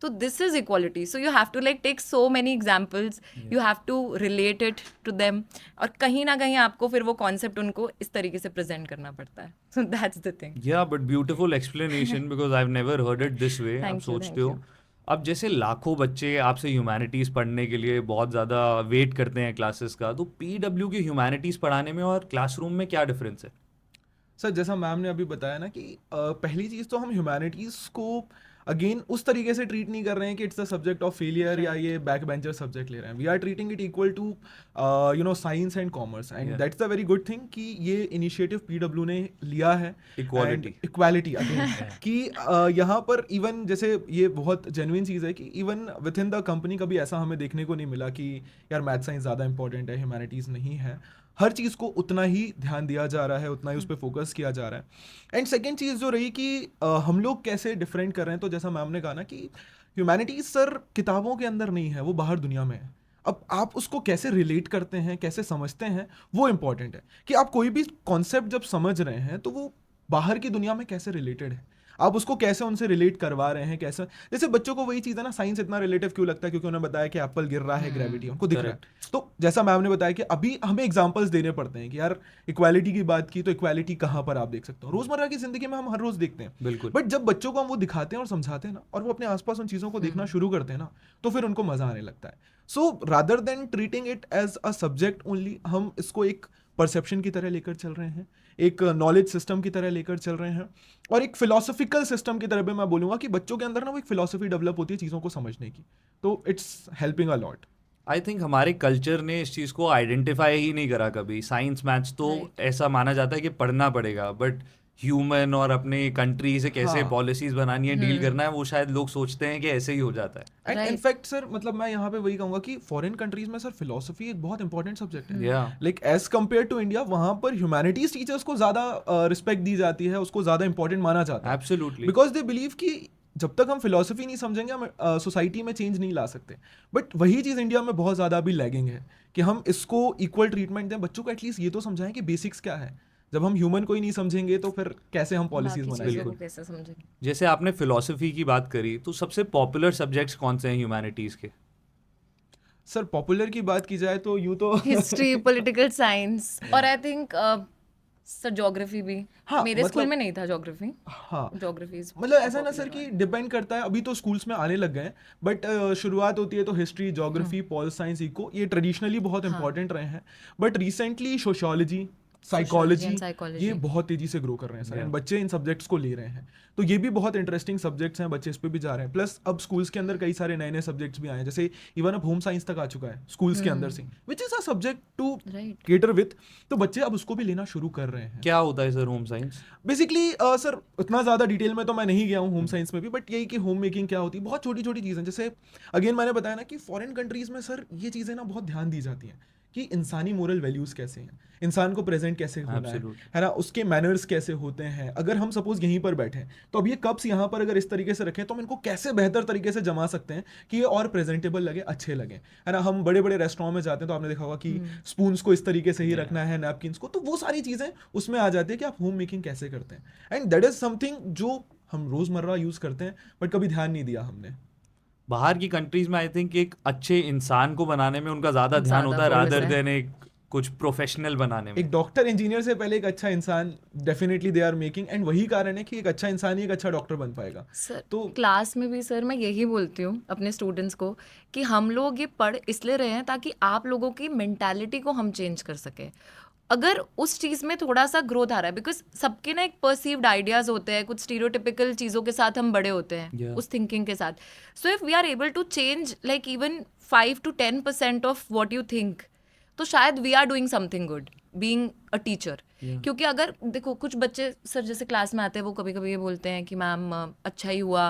तो this is equality. So you have to like take so many examples, you have to relate it to them, और कहीं ना कहीं आपको फिर वो कॉन्सेप्ट उनको इस तरीके से प्रेजेंट करना पड़ता है। So that's the thing. Yeah, but beautiful explanation because I've never heard it this way. आप Thank you, सोचते thank हो you. अब जैसे लाखों बच्चे आपसे ह्यूमैनिटीज़ पढ़ने के लिए बहुत ज़्यादा वेट करते हैं क्लासेस का, तो पीडब्ल्यू की ह्यूमैनिटीज़ पढ़ाने में और क्लासरूम में क्या डिफरेंस है? सर जैसा मैम ने अभी बताया ना कि पहली चीज़ तो हम ह्यूमैनिटीज़ को अगेन उस तरीके से ट्रीट नहीं कर रहे हैं कि it's the subject of failure या ये बैक बेंचर सब्जेक्ट ले रहे हैं। We are treating it equal to science and commerce, and that's the very good thing कि ये इनिशिएटिव पीडब्ल्यू ने लिया है। Equality. इक्वालिटी अगेन कि यहाँ पर इवन जैसे ये बहुत जेन्युइन चीज़ है कि even with in the company कभी ऐसा हमें देखने को नहीं मिला कि यार मैथ साइंस ज़्यादा इंपॉर्टेंट है, ह्यूमैनिटीज़ नहीं है। हर चीज़ को उतना ही ध्यान दिया जा रहा है, उतना ही उस पर फोकस किया जा रहा है। एंड सेकेंड चीज़ जो रही कि हम लोग कैसे डिफरेंट कर रहे हैं, तो जैसा मैम ने कहा ना कि ह्यूमैनिटीज़ सर किताबों के अंदर नहीं है, वो बाहर दुनिया में है। अब आप उसको कैसे रिलेट करते हैं, कैसे समझते हैं, वो इंपॉर्टेंट है कि आप कोई भी कॉन्सेप्ट जब समझ रहे हैं तो वो बाहर की दुनिया में कैसे रिलेटेड है, आप उसको कैसे उनसे रिलेट करवा रहे हैं, कैसे। जैसे बच्चों को वही चीज़ है ना, साइंस इतना रिलेटिव क्यों लगता है? क्योंकि उन्होंने बताया कि एप्पल गिर रहा है, ग्रेविटी उनको दिख रहा है। तो जैसा मैम ने बताया कि अभी हमें एग्जांपल्स देने पड़ते हैं कि यार इक्वालिटी की बात की तो इक्वालिटी कहाँ पर आप देख सकते हो, रोजमर्रा की जिंदगी में हम हर रोज देखते हैं। बिल्कुल। बट जब बच्चों को हम वो दिखाते हैं और समझाते हैं ना, और वो अपने आसपास उन चीज़ों को देखना शुरू करते हैं ना, तो फिर उनको मजा आने लगता है। So rather than treating it as a subject only, हम इसको एक परसेप्शन की तरह लेकर चल रहे हैं, एक नॉलेज सिस्टम की तरह लेकर चल रहे हैं, और एक फिलोसफिकल सिस्टम की तरह भी मैं बोलूँगा कि बच्चों के अंदर ना वो एक फिलोसफी डेवलप होती है चीज़ों को समझने की। तो it's helping a lot. I think हमारे कल्चर ने इस चीज़ को आइडेंटिफाई ही नहीं करा कभी। साइंस मैथ्स तो Right. ऐसा माना जाता है कि पढ़ना पड़ेगा, बट ह्यूमन और अपने कंट्री से कैसे हाँ। पॉलिसीज बनानी है, डील करना है, वो शायद लोग सोचते हैं कि ऐसे ही हो जाता है। And Right. इनफैक्ट सर मतलब मैं यहाँ पे वही कहूँगा कि फॉरेन कंट्रीज में सर फिलोसफी एक बहुत इंपॉर्टेंट सब्जेक्ट है। या like as compare to India, वहाँ पर ह्यूमैनिटीज टीचर्स को ज़्यादा रिस्पेक्ट दी जाती है, उसको ज़्यादा इंपॉर्टेंट माना जाता है, एब्सोल्युटली। बिकॉज दे बिलीव कि जब तक हम फिलोसफी नहीं समझेंगे हम सोसाइटी में चेंज नहीं ला सकते। बट वही चीज़ इंडिया में बहुत ज़्यादा अभी लैगिंग है कि हम इसको इक्वल ट्रीटमेंट दें, बच्चों को एटलीस्ट ये तो समझाएं कि बेसिक्स क्या है। जब हम ह्यूमन को ही नहीं समझेंगे तो फिर कैसे हम पॉलिसीज बाकी बनाएंगे? चीज़ों को कैसे समझेंगे? जैसे आपने फिलोसफी की बात करी, तो सबसे पॉपुलर सब्जेक्ट्स कौन से हैं ह्यूमैनिटीज़ के? सर पॉपुलर की बात की जाए तो यूँ तो हिस्ट्री, पॉलिटिकल साइंस, और आई थिंक सर ज्योग्राफी भी। हाँ, मेरे स्कूल मतलब- में नहीं था ज्योग्राफी। हाँ ज्योग्राफी मतलब ऐसा ना सर कि डिपेंड करता है, अभी तो स्कूल्स में आने लग गए हैं, बट शुरुआत होती है तो history, geography, pol science, eco, ये ट्रेडिशनली बहुत इंपॉर्टेंट रहे हैं। But recently sociology, psychology, and psychology. ये बहुत तेजी से ग्रो कर रहे हैं सर, Yeah. एंड बच्चे इन सब्जेक्ट्स को ले रहे हैं, तो ये भी बहुत इंटरेस्टिंग सब्जेक्ट्स हैं, बच्चे इस पे भी जा रहे हैं। प्लस अब स्कूल्स के अंदर कई सारे नए नए सब्जेक्ट्स भी आए हैं, जैसे इवन अब होम साइंस तक आ चुका है स्कूल्स के अंदर से, which is a subject to write. Cater with, तो बच्चे अब उसको भी लेना शुरू कर रहे हैं। क्या होता है sir home science? Basically sir उतना ज़्यादा डिटेल में तो मैं नहीं गया हूँ होम साइंस में भी, बट यही कि होम मेकिंग क्या होती है, बहुत छोटी छोटी चीज़ें। जैसे अगेन मैंने बताया ना कि फॉरेन कंट्रीज़ में सर ये चीज़ें ना बहुत ध्यान दी जाती हैं कि इंसानी मोरल वैल्यूज कैसे हैं, इंसान को प्रेजेंट कैसे होना Absolutely. है ना, उसके मैनर्स कैसे होते हैं। अगर हम सपोज यहीं पर बैठे हैं तो अब ये कप्स यहाँ पर अगर इस तरीके से रखें तो हम इनको कैसे बेहतर तरीके से जमा सकते हैं कि ये और प्रेजेंटेबल लगे, अच्छे लगे, है ना। हम बड़े बड़े रेस्टोरेंट में जाते हैं तो आपने देखा होगा कि स्पून्स को इस तरीके से ही रखना है, नैपकिन्स को, तो वो सारी चीज़ें उसमें आ जाती है कि आप होम मेकिंग कैसे करते हैं। एंड दैट इज समथिंग जो हम रोज़मर्रा यूज़ करते हैं बट कभी ध्यान नहीं दिया हमने। बाहर की कंट्रीज में आई थिंक एक अच्छे इंसान को बनाने में उनका ज़्यादा ध्यान ज़्यादा होता है focus रादर है। देन एक कुछ प्रोफेशनल बनाने में। एक डॉक्टर इंजीनियर से पहले एक अच्छा इंसान definitely they are making, and वही कारण है कि एक अच्छा इंसान ही एक अच्छा डॉक्टर बन पाएगा। सर तो क्लास में भी सर मैं यही बोलती हूँ अपने स्टूडेंट्स को कि हम लोग ये पढ़ इसलिए रहे हैं ताकि आप लोगों की मेंटालिटी को हम चेंज कर सकें। अगर उस चीज़ में थोड़ा सा ग्रोथ आ रहा है, बिकॉज सबके ना एक परसीव्ड आइडियाज होते हैं, कुछ स्टीरियोटिपिकल चीज़ों के साथ हम बड़े होते हैं Yeah. उस थिंकिंग के साथ। So if we are able to change like even 5 to 10% of what you think, तो शायद we are doing something good being a teacher. क्योंकि अगर देखो कुछ बच्चे सर जैसे क्लास में आते हैं वो कभी कभी ये बोलते हैं कि मैम अच्छा ही हुआ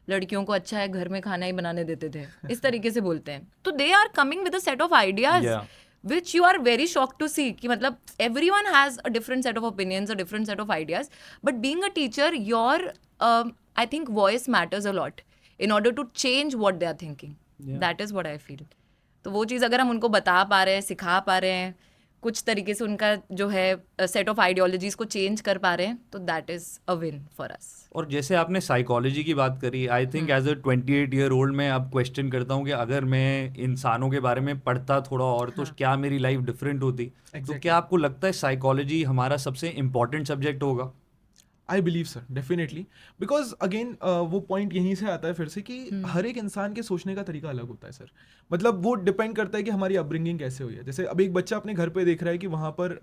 लड़कियों को अच्छा है घर में खाना ही बनाने देते थे, इस तरीके से बोलते हैं। तो they are coming with a set of ideas Yeah. which you are very shocked to see कि मतलब everyone has a different set of opinions, a different set of ideas, but being a teacher your I think voice matters a lot in order to change what they are thinking. Yeah. That is what I feel. तो वो चीज़ अगर हम उनको बता पा रहे हैं, सिखा पा रहे हैं, कुछ तरीके से उनका जो है सेट ऑफ आइडियोलॉजीज को चेंज कर पा रहे हैं, तो that is a win for us. और जैसे आपने साइकोलॉजी की बात करी, I think as a 28-year-old मैं अब क्वेश्चन करता हूँ कि अगर मैं इंसानों के बारे में पढ़ता थोड़ा और तो क्या मेरी लाइफ डिफरेंट होती। तो Exactly. क्या आपको लगता है साइकोलॉजी हमारा सबसे इम्पोर्टेंट सब्जेक्ट होगा? I believe sir definitely, because again वो पॉइंट यहीं से आता है फिर से कि हर एक इंसान के सोचने का तरीका अलग होता है सर। मतलब वो डिपेंड करता है कि हमारी अपब्रिंगिंग कैसे हुई है। जैसे अब एक बच्चा अपने घर पे देख रहा है कि वहाँ पर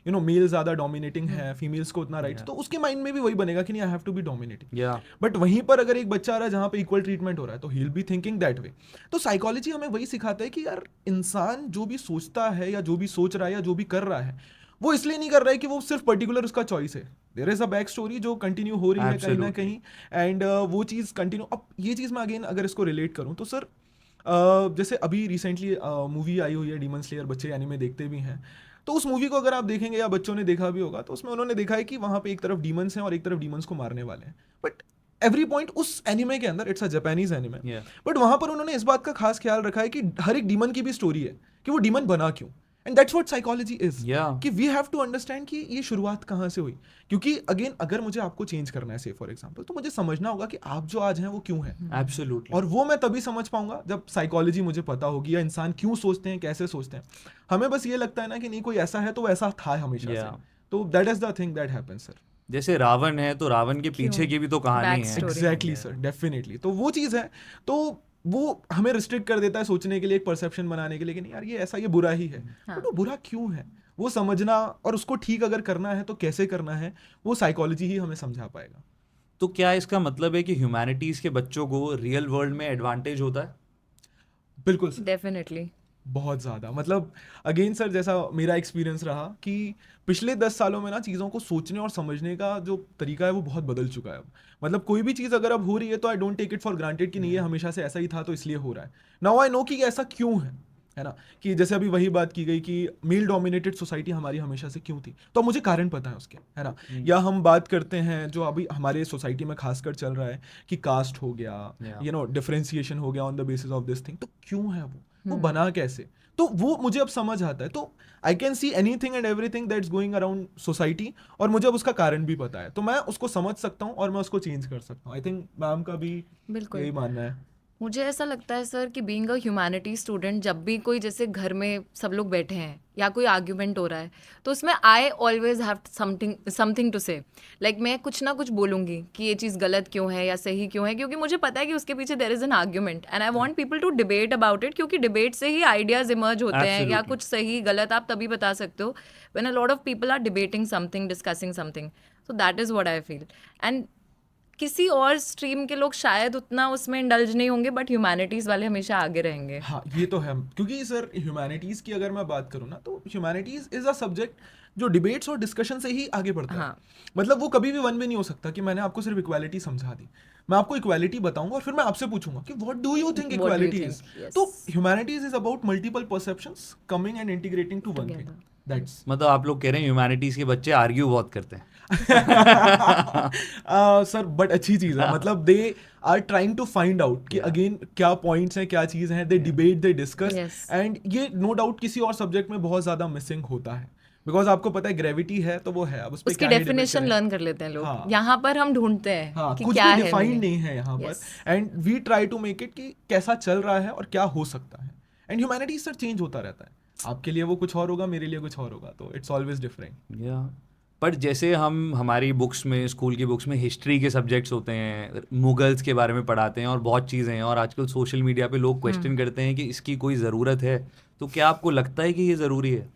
यू नो मेल ज़्यादा डोमिनेटिंग है, फीमेल्स को उतना राइट्स, तो उसके माइंड में भी वही बनेगा कि नहीं I have to be dominating. या बट वहीं पर अगर एक बच्चा आ रहा है जहाँ पे इक्वल ट्रीटमेंट हो रहा है तो he will be thinking that way. तो साइकोलॉजी हमें वही सिखाता है कि यार इंसान जो भी सोचता है या जो भी सोच रहा है या जो भी कर रहा है वो इसलिए नहीं कर रहा है कि वो सिर्फ पर्टिकुलर उसका चॉइस है। There is a back story जो कंटिन्यू हो रही है कहीं ना Absolutely. कहीं, एंड वो चीज़ कंटिन्यू। अब ये चीज़ मैं अगेन अगर इसको रिलेट करूँ तो सर जैसे अभी रिसेंटली मूवी आई हुई है डीमन स्लेयर, बच्चे एनीमे देखते भी हैं, तो उस मूवी को अगर आप देखेंगे या बच्चों ने देखा भी होगा तो उसमें उन्होंने देखा है कि वहाँ पे एक तरफ डीमंस हैं और एक तरफ डीमंस को मारने वाले हैं। बट एवरी पॉइंट उस एनिमे के अंदर, it's a Japanese anime, Yeah. But वहाँ पर उन्होंने इस बात का खास ख्याल रखा है कि हर एक डीमन की भी स्टोरी है कि वो डीमन बना क्यों। And that's what psychology is, Yeah. कि वी हैव टू अंडरस्टैंड कि ये शुरुआत कहाँ से हुई। क्योंकि अगेन अगर मुझे आपको चेंज करना है, से फॉर एग्जांपल, तो मुझे समझना होगा कि आप जो आज हैं वो क्यों हैं। एब्सोल्युटली। और वो मैं तभी समझ पाऊंगा जब साइकोलॉजी मुझे पता होगी या इंसान क्यों सोचते हैं, कैसे सोचते हैं। हमें बस ये लगता है ना कि नहीं कोई ऐसा है तो वो ऐसा था हमेशा Yeah. से, तो that is the thing that happens sir. जैसे रावण है तो रावण के पीछे की भी तो कहानी है। Backstory. Exactly sir, definitely. तो वो चीज़ है, तो वो हमें रिस्ट्रिक्ट कर देता है सोचने के लिए, एक परसेप्शन बनाने के लिए कि नहीं यार ये ऐसा, ये बुरा ही है। बट वो बुरा क्यों है वो समझना, और उसको ठीक अगर करना है तो कैसे करना है, वो साइकोलॉजी ही हमें समझा पाएगा। तो क्या इसका मतलब है कि ह्यूमैनिटीज के बच्चों को रियल वर्ल्ड में एडवांटेज होता है? बिल्कुल सर, डेफिनेटली। बहुत ज़्यादा। मतलब अगेन सर जैसा मेरा एक्सपीरियंस रहा कि पिछले 10 सालों में ना चीज़ों को सोचने और समझने का जो तरीका है वो बहुत बदल चुका है अब। मतलब कोई भी चीज़ अगर अब हो रही है तो I don't take it for granted कि नहीं ये हमेशा से ऐसा ही था तो इसलिए हो रहा है। नाउ आई नो कि ऐसा क्यों है ना। कि जैसे अभी वही बात की गई कि मेल डोमिनेटेड सोसाइटी हमारी हमेशा से क्यों थी, तो मुझे कारण पता है उसके, है ना। या हम बात करते हैं जो अभी हमारे सोसाइटी में खासकर चल रहा है कि कास्ट हो गया, Yeah. यू नो डिफरेंशिएशन हो गया on the basis of this thing, तो क्यों है वो बना कैसे, तो वो मुझे अब समझ आता है। तो I can see anything and everything that's going around society, और मुझे अब उसका कारण भी पता है, तो मैं उसको समझ सकता हूँ और मैं उसको चेंज कर सकता हूँ। आई थिंक मैम का भी बिल्कुल। यही मानना है। मुझे ऐसा लगता है सर कि बीइंग अ ह्यूमैनिटी स्टूडेंट, जब भी कोई जैसे घर में सब लोग बैठे हैं या कोई आर्ग्यूमेंट हो रहा है तो उसमें I always have something to say. Like मैं कुछ ना कुछ बोलूँगी कि ये चीज़ गलत क्यों है या सही क्यों है, क्योंकि मुझे पता है कि उसके पीछे there is an argument and I want people to debate about it, क्योंकि डिबेट से ही आइडियाज इमर्ज होते हैं, या Absolutely. कुछ सही गलत आप तभी बता सकते हो when a lot of people are debating something, discussing something. So that is what I feel. And किसी और स्ट्रीम के लोग शायद उतना उसमें इंडल्ज नहीं होंगे, बट ह्यूमैनिटीज वाले हमेशा आगे रहेंगे। हाँ ये तो है, क्योंकि सर ह्यूमैनिटीज़ की अगर मैं बात करूँ ना तो ह्यूमैनिटीज़ इज़ अ सब्जेक्ट जो डिबेट्स और डिस्कशन से ही आगे बढ़ता है। हाँ। मतलब वो कभी भी वन वे नहीं हो सकता कि मैंने आपको सिर्फ इक्वालिटी समझा दी। मैं आपको इक्वालिटी बताऊंगा और फिर मैं आपसे पूछूंगा कि what do you think What do you equality think? Is. Yes. तो humanities is about multiple perceptions coming and integrating to one thing. Together. That's मतलब आप लोग कह रहे हैं ह्यूमैनिटीज के बच्चे आर्ग्यू बहुत करते हैं. सर बट अच्छी चीज है, मतलब they are trying to find out कि Yeah. अगेन क्या पॉइंट्स हैं, क्या चीज हैं, they debate, they discuss. Yes. And ये नो डाउट किसी और सब्जेक्ट में बहुत ज्यादा मिसिंग होता है, बिकॉज आपको पता है ग्रेविटी है तो वो है, अब उस पे उसकी क्या ही debate डेफिनेशन करें. लर्न कर लेते हैं हाँ. लोग. यहाँ पर हम ढूंढते हैं हाँ, कि कुछ क्या भी है डिफाइंड meaning. नहीं है यहाँ पर, Yes. And we try to make it कि कैसा चल रहा है और क्या हो सकता है. एंड ह्यूमैनिटी सर चेंज होता रहता है, आपके लिए वो कुछ और होगा, मेरे लिए कुछ और होगा, तो इट्स ऑलवेज डिफरेंट. या पर जैसे हम हमारी बुक्स में, स्कूल की बुक्स में हिस्ट्री के सब्जेक्ट्स होते हैं, मुगल्स के बारे में पढ़ाते हैं और बहुत चीज़ें हैं, और आजकल सोशल मीडिया पे लोग क्वेश्चन करते हैं कि इसकी कोई ज़रूरत है. तो क्या आपको लगता है कि ये ज़रूरी है?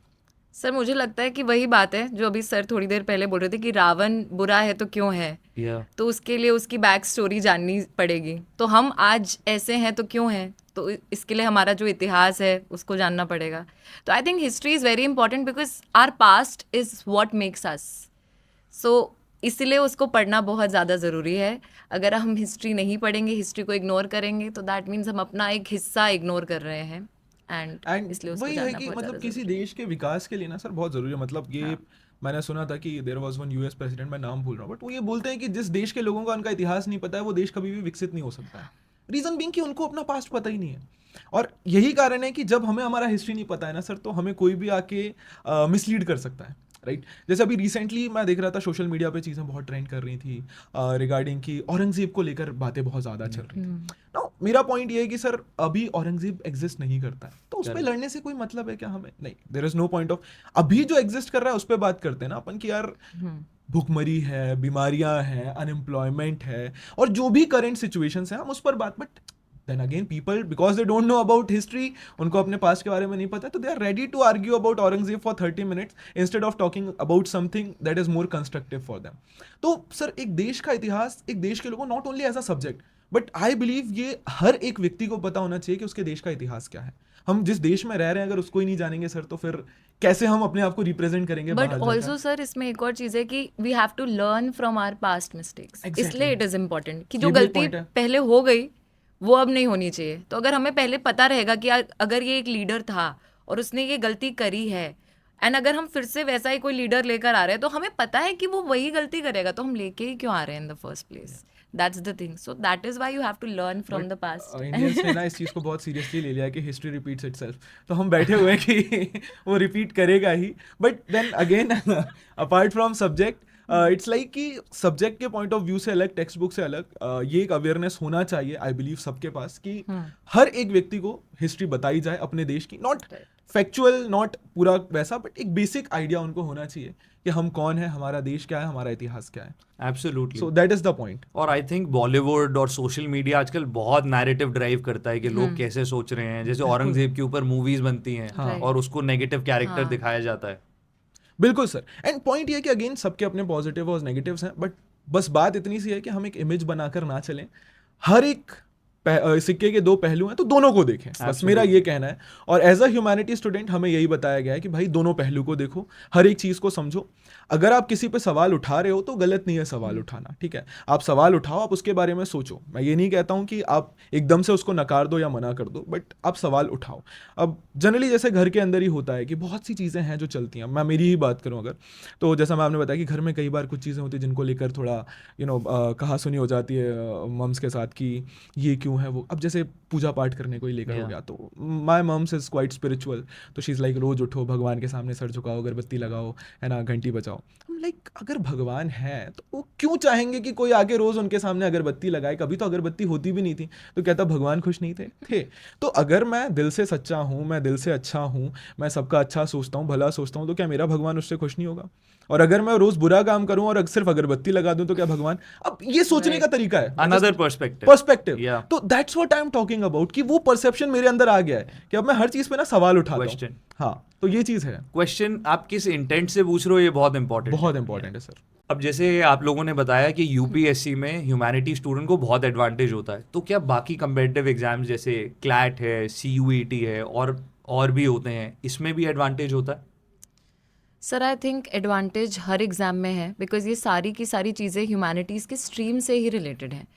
सर मुझे लगता है कि वही बात है जो अभी सर थोड़ी देर पहले बोल रहे थे कि रावण बुरा है तो क्यों है, या तो उसके लिए उसकी बैक स्टोरी जाननी पड़ेगी. तो हम आज ऐसे हैं तो क्यों हैं, तो इसके लिए हमारा जो इतिहास है उसको जानना पड़ेगा. तो I think history is very important because our past is what makes us. So इसलिए उसको पढ़ना बहुत ज़्यादा ज़रूरी है. अगर हम हिस्ट्री नहीं पढ़ेंगे, हिस्ट्री को इग्नोर करेंगे, तो दैट मीन्स हम अपना एक हिस्सा इग्नोर कर रहे हैं. एंड इसलिए उसको वही है जानना कि बहुत मतलब ज़्यादा किसी ज़रूरी देश के विकास के लिए ना सर बहुत जरूरी है. मतलब ये हाँ. मैंने सुना था कि there was one US president, मैं नाम भूल रहा हूँ, बट वो ये बोलते हैं कि जिस देश के लोगों का उनका इतिहास नहीं पता है वो देश कभी भी विकसित नहीं हो सकता है. रीजन बीइंग कि उनको अपना पास्ट पता ही नहीं है. और यही कारण है कि जब हमें हमारा हिस्ट्री नहीं पता है ना सर, तो हमें कोई भी आके मिसलीड कर सकता है, राइट. जैसे अभी रिसेंटली मैं देख रहा था सोशल मीडिया पे चीज़ें बहुत ट्रेंड कर रही थी रिगार्डिंग कि औरंगजेब को लेकर बातें बहुत ज़्यादा चल रही थी. नाउ मेरा पॉइंट ये है कि सर अभी औरंगजेब एग्जिस्ट नहीं करता है, तो उस पर Correct. लड़ने से कोई मतलब है क्या हमें? नहीं, there is no point of. अभी जो एग्जिस्ट कर रहा है उस पर बात करते हैं ना अपन कि यार भुखमरी है, बीमारियां हैं, अनएम्प्लॉयमेंट है, और जो भी करंट सिचुएशंस हैं हम उस पर बात. But then again people because they don't know about history, उनको अपने पास्ट के बारे में नहीं पता, तो they are ready to argue about Aurangzeb for 30 minutes instead of talking about something that is more constructive for them. तो सर एक देश का इतिहास एक देश के लोगों, not only as a subject, but I believe ये हर एक व्यक्ति को पता होना चाहिए कि उसके देश का इतिहास क्या है. हम जिस देश में रह रहे हैं अगर उसको ही नहीं जानेंगे सर, तो फिर कैसे हम अपने आप को रिप्रेजेंट करेंगे बट बाहर जाकर? ऑल्सो सर इसमें एक और चीज़ है कि we have to learn from our past mistakes. Exactly. इसलिए इट इज़ इम्पॉर्टेंट कि जो ये भी एक गलती point है. पहले हो गई वो अब नहीं होनी चाहिए. तो अगर हमें पहले पता रहेगा कि अगर ये एक लीडर था और उसने ये गलती करी है, एंड अगर हम फिर से वैसा ही कोई लीडर लेकर आ रहे हैं, तो हमें पता है कि वो वही गलती करेगा, तो हम लेके ही क्यों आ रहे हैं in the first place. That's the thing. So that is why you have to learn from the past. Indians ने ना इस चीज़ को बहुत सीरियसली ले लिया कि हिस्ट्री रिपीट्स इटसेल्फ, तो हम बैठे हुए हैं कि वो रिपीट करेगा ही. But then again apart from subject, it's like कि सब्जेक्ट के पॉइंट ऑफ व्यू से अलग, टेक्स्ट बुक से अलग, ये एक अवेयरनेस होना चाहिए आई बिलीव सबके पास कि हर एक व्यक्ति को हिस्ट्री बताई जाए अपने देश की. नॉट फैक्चुअल, नॉट पूरा वैसा, बट एक बेसिक आइडिया उनको होना चाहिए कि हम कौन है, हमारा देश क्या है, हमारा इतिहास क्या है. Absolutely. So that is the point. और आई थिंक बॉलीवुड और सोशल मीडिया आजकल बहुत नैरेटिव ड्राइव करता है कि लोग कैसे सोच रहे हैं. जैसे औरंगजेब के ऊपर मूवीज बनती हैं हाँ. और उसको नेगेटिव कैरेक्टर हाँ. दिखाया जाता है. बिल्कुल सर. एंड पॉइंट ये है कि अगेन सबके अपने पॉजिटिव और नेगेटिव्स हैं, बट बस बात इतनी सी है कि हम एक इमेज बनाकर ना चलें. हर एक सिक्के के दो पहलू हैं, तो दोनों को देखें, बस मेरा ये कहना है. और एज अ ह्यूमैनिटी स्टूडेंट हमें यही बताया गया है कि भाई दोनों पहलू को देखो, हर एक चीज़ को समझो. अगर आप किसी पे सवाल उठा रहे हो तो गलत नहीं है सवाल उठाना, ठीक है. आप सवाल उठाओ, आप उसके बारे में सोचो. मैं ये नहीं कहता हूँ कि आप एकदम से उसको नकार दो या मना कर दो, बट आप सवाल उठाओ. अब जनरली जैसे घर के अंदर ही होता है कि बहुत सी चीज़ें हैं जो चलती हैं. मैं मेरी ही बात करूँ अगर, तो जैसा मैं आपने बताया कि घर में कई बार कुछ चीज़ें होती हैं जिनको लेकर थोड़ा कहा सुनी हो जाती है मम्स के साथ कि ये क्यों है वो. अब जैसे पूजा पाठ करने को ही लेकर हो गया, तो माई मम्स इज़ क्वाइट स्पिरिचुअल, तो शी इज़ लाइक रोज़ उठो, भगवान के सामने सर झुकाओ, अगरबत्ती लगाओ, है ना, घंटी बजाओ. लाइक अगर भगवान है तो वो क्यों चाहेंगे कि कोई आके रोज उनके सामने अगरबत्ती लगाए? कभी तो अगरबत्ती होती भी नहीं थी, तो कहता भगवान खुश नहीं थे. तो अगर मैं दिल से सच्चा हूँ, मैं दिल से अच्छा हूँ, मैं सबका अच्छा सोचता हूँ, भला सोचता हूँ, तो क्या मेरा भगवान उससे खुश नहीं होगा? और अगर मैं रोज बुरा काम करूँ और सिर्फ अगरबत्ती लगा दूं तो क्या भगवान? अब ये सोचने का तरीका है, अनदर पर्सपेक्टिव. पर्सपेक्टिव. तो that's what I am talking about कि वो परसेप्शन मेरे अंदर आ गया है कि अब मैं हर चीज पे ना सवाल उठाता हूँ. क्वेश्चन. हाँ, तो ये चीज है. क्वेश्चन आप किस इंटेंट से पूछ रहे हो, ये बहुत इंपॉर्टेंट है सर. अब जैसे आप लोगों ने बताया कि यूपीएससी में ह्यूमैनिटी स्टूडेंट को बहुत एडवांटेज होता है, तो क्या बाकी कम्पिटिटिव एग्जाम्स जैसे क्लैट है, सीयूईटी है और भी होते हैं, इसमें भी एडवांटेज होता है? Sir I think advantage her exam में है, बिकॉज ये सारी की सारी चीज़ें ह्यूमैनिटीज़ के स्ट्रीम से ही रिलेटेड हैं.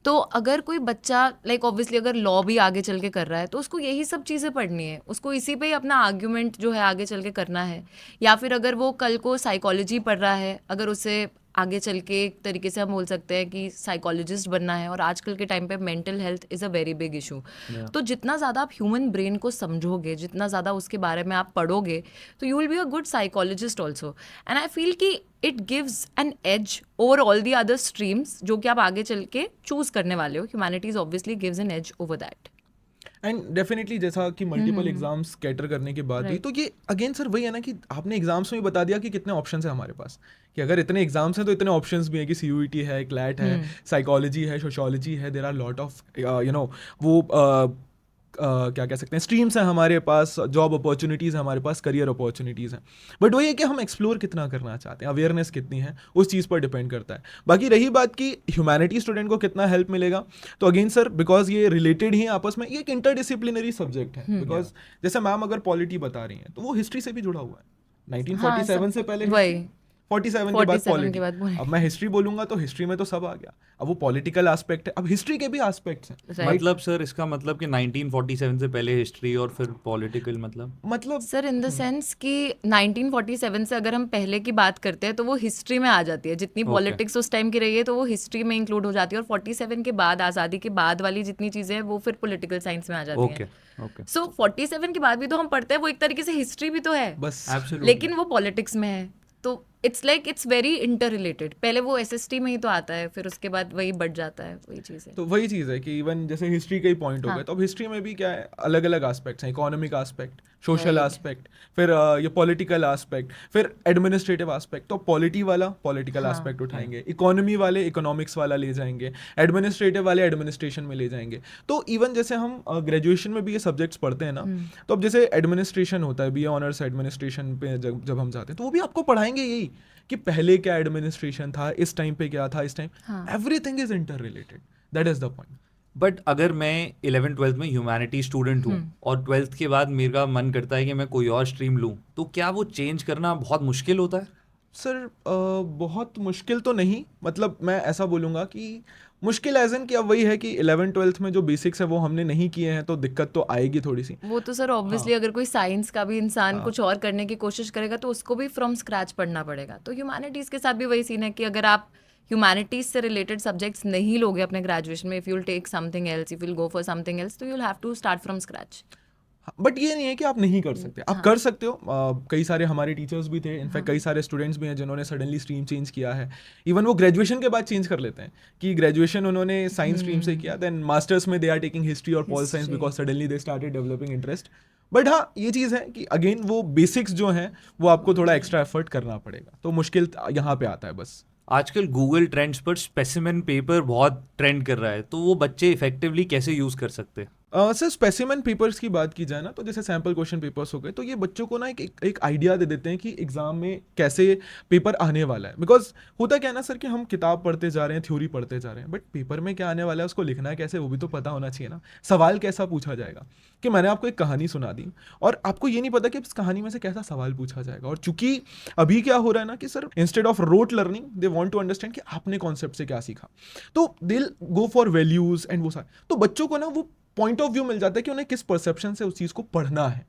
तो अगर कोई बच्चा लाइक ऑब्वियसली अगर लॉ भी आगे चल के कर रहा है तो उसको यही सब चीज़ें पढ़नी है, उसको इसी पे ही अपना आर्ग्यूमेंट जो है आगे चल के करना है। या फिर अगर वो कल को साइकोलॉजी पढ़ रहा है, अगर उसे आगे चल के एक तरीके से हम बोल सकते हैं कि साइकोलॉजिस्ट बनना है, और आजकल के टाइम पे mental health is a very big issue. तो जितना ज़्यादा आप ह्यूमन ब्रेन को समझोगे, जितना ज़्यादा उसके बारे में आप पढ़ोगे, तो you will be a good psychologist also. And I feel कि it gives an edge over all the other streams जो कि आप आगे चल के चूज करने वाले हो। Humanities obviously gives an edge over that. And definitely जैसा कि मल्टीपल एग्जाम्स कैटर करने के बाद भी, तो ये अगेन सर वही है ना कि आपने एग्जाम्स में ही बता दिया कि कितने ऑप्शंस हैं हमारे पास, कि अगर इतने एग्जाम्स हैं तो इतने ऑप्शंस भी हैं कि CUET है, क्लैट है, साइकोलॉजी है, सोशियोलॉजी है, देयर आर लॉट ऑफ वो क्या कह सकते हैं स्ट्रीम्स हैं हमारे पास, जॉब अपॉर्चुनिटीज़ हैं हमारे पास, करियर अपॉर्चुनिटीज़ हैं। बट वही है कि हम एक्सप्लोर कितना करना चाहते हैं, अवेयरनेस कितनी है, उस चीज़ पर डिपेंड करता है। बाकी रही बात कि ह्यूमैनिटी स्टूडेंट को कितना हेल्प मिलेगा, तो अगेन सर बिकॉज ये रिलेटेड ही हैं आपस में, ये एक इंटरडिसिप्लिनरी सब्जेक्ट है। बिकॉज जैसे मैम अगर पॉलिटी बता रही हैं तो वो हिस्ट्री से भी जुड़ा हुआ है। 1947 से पहले वही 47 के बाद 47 पॉलिटी। के बाद politics। अब मैं हिस्ट्री बोलूंगा तो हिस्ट्री में तो सब आ गया, अब वो पॉलिटिकल एस्पेक्ट है, अब हिस्ट्री के भी एस्पेक्ट्स हैं। Right। मतलब सर इसका मतलब कि 1947 से पहले हिस्ट्री और फिर पॉलिटिकल मतलब सर इन द सेंस कि 1947 से अगर हम पहले की बात करते हैं तो वो हिस्ट्री में आ जाती है, जितनी Okay। पॉलिटिक्स उस टाइम की रही है तो वो हिस्ट्री में इंक्लूड हो जाती है। और 47 के बाद, आज़ादी के बाद वाली जितनी चीज़ें हैं वो फिर पॉलिटिकल साइंस में आ जाती ओके हैं। ओके सो 47 के बाद भी तो हम पढ़ते हैं, वो एक तरीके से हिस्ट्री भी तो है, बस एब्सोल्युटली। लेकिन वो पॉलिटिक्स में है। तो it's like it's very inter related. पहले वो SST में ही तो आता है, फिर उसके बाद वही बढ़ जाता है, वही चीज़ है। तो वही चीज़ है कि इवन जैसे हिस्ट्री के ही पॉइंट हो हाँ। गए, तो अब हिस्ट्री में भी क्या है, अलग अलग एस्पेक्ट्स हैं, economic aspect, social Right। Aspect, फिर ये पॉलिटिकल एस्पेक्ट, फिर एडमिनिस्ट्रेटिव एस्पेक्ट। तो पॉलिटी वाला पॉलिटिकल हाँ। एस्पेक्ट उठाएंगे, इकोनॉमी वाले इकोनॉमिक्स वाला ले जाएंगे, एडमिनिस्ट्रेटिव वाले एडमिनिस्ट्रेशन में ले जाएंगे। तो इवन जैसे हम ग्रेजुएशन में भी ये सब्जेक्ट्स पढ़ते हैं ना, तो अब जैसे एडमिनिस्ट्रेशन होता है, BA ऑनर्स एडमिनिस्ट्रेशन पे जब हम जाते हैं तो वो भी आपको पढ़ाएंगे यही कि पहले क्या एडमिनिस्ट्रेशन था, इस टाइम पे क्या था, इस टाइम हाँ। Everything is inter related. That is the point. But अगर मैं 11th-12th में ह्यूमैनिटी स्टूडेंट हूँ और 12th के बाद मेरा मन करता है कि मैं कोई और स्ट्रीम लूँ, तो क्या वो चेंज करना बहुत मुश्किल होता है? सर बहुत मुश्किल तो नहीं, मतलब मैं ऐसा बोलूँगा कि मुश्किल एज इन कि अब वही है कि 11th-12th में जो बेसिक्स है वो हमने नहीं किए हैं, तो दिक्कत तो आएगी थोड़ी सी। वो तो सर ऑब्वियसली अगर कोई साइंस का भी इंसान कुछ और करने की कोशिश करेगा तो उसको भी फ्रॉम स्क्रैच पढ़ना पड़ेगा। तो ह्यूमैनिटीज़ के साथ भी वही सीन है कि अगर आप ह्यूमैनिटीज से रिलेटेड सब्जेक्ट्स नहीं लोगे अपने ग्रेजुएशन में, if you will take something else, if you will go for something else, तो you will have to start from scratch. But ये नहीं है कि आप नहीं कर सकते, आप कर सकते हो। कई सारे हमारे टीचर्स भी थे, इनफैक्ट कई सारे स्टूडेंट्स भी हैं जिन्होंने सडनली स्ट्रीम चेंज किया है। इवन वो ग्रेजुएशन के बाद चेंज कर लेते हैं कि ग्रेजुएशन उन्होंने साइंस स्ट्रीम से किया, देन मास्टर्स में दे आर टेकिंग हिस्ट्री और pol science because suddenly they started developing interest. But हाँ, ये चीज़ है कि अगेन वो बेसिक्स जो हैं वो आपको थोड़ा एक्स्ट्रा एफर्ट करना पड़ेगा, तो मुश्किल यहाँ पे आता है बस। आजकल गूगल ट्रेंड्स पर स्पेसिमेन पेपर बहुत ट्रेंड कर रहा है, तो वो बच्चे इफेक्टिवली कैसे यूज़ कर सकते हैं? सर स्पेसिमेन पेपर्स की बात की जाए ना, तो जैसे सैम्पल क्वेश्चन पेपर्स हो गए, तो ये बच्चों को ना एक आइडिया दे देते हैं कि एग्जाम में कैसे पेपर आने वाला है। बिकॉज होता क्या है ना सर कि हम किताब पढ़ते जा रहे हैं, थ्योरी पढ़ते जा रहे हैं, बट पेपर में क्या आने वाला है उसको लिखना है कैसे, वो भी तो पता होना चाहिए ना। सवाल कैसा पूछा जाएगा, कि मैंने आपको एक कहानी सुना दी और आपको ये नहीं पता कि इस कहानी में से कैसा सवाल पूछा जाएगा। और चूंकि अभी क्या हो रहा है ना कि sir instead of rote learning they want to understand कि आपने कॉन्सेप्ट से क्या सीखा, तो they will go for values and वो सारे। तो बच्चों को ना वो पॉइंट ऑफ व्यू मिल जाता है कि उन्हें किस परसेप्शन से उस चीज़ को पढ़ना है,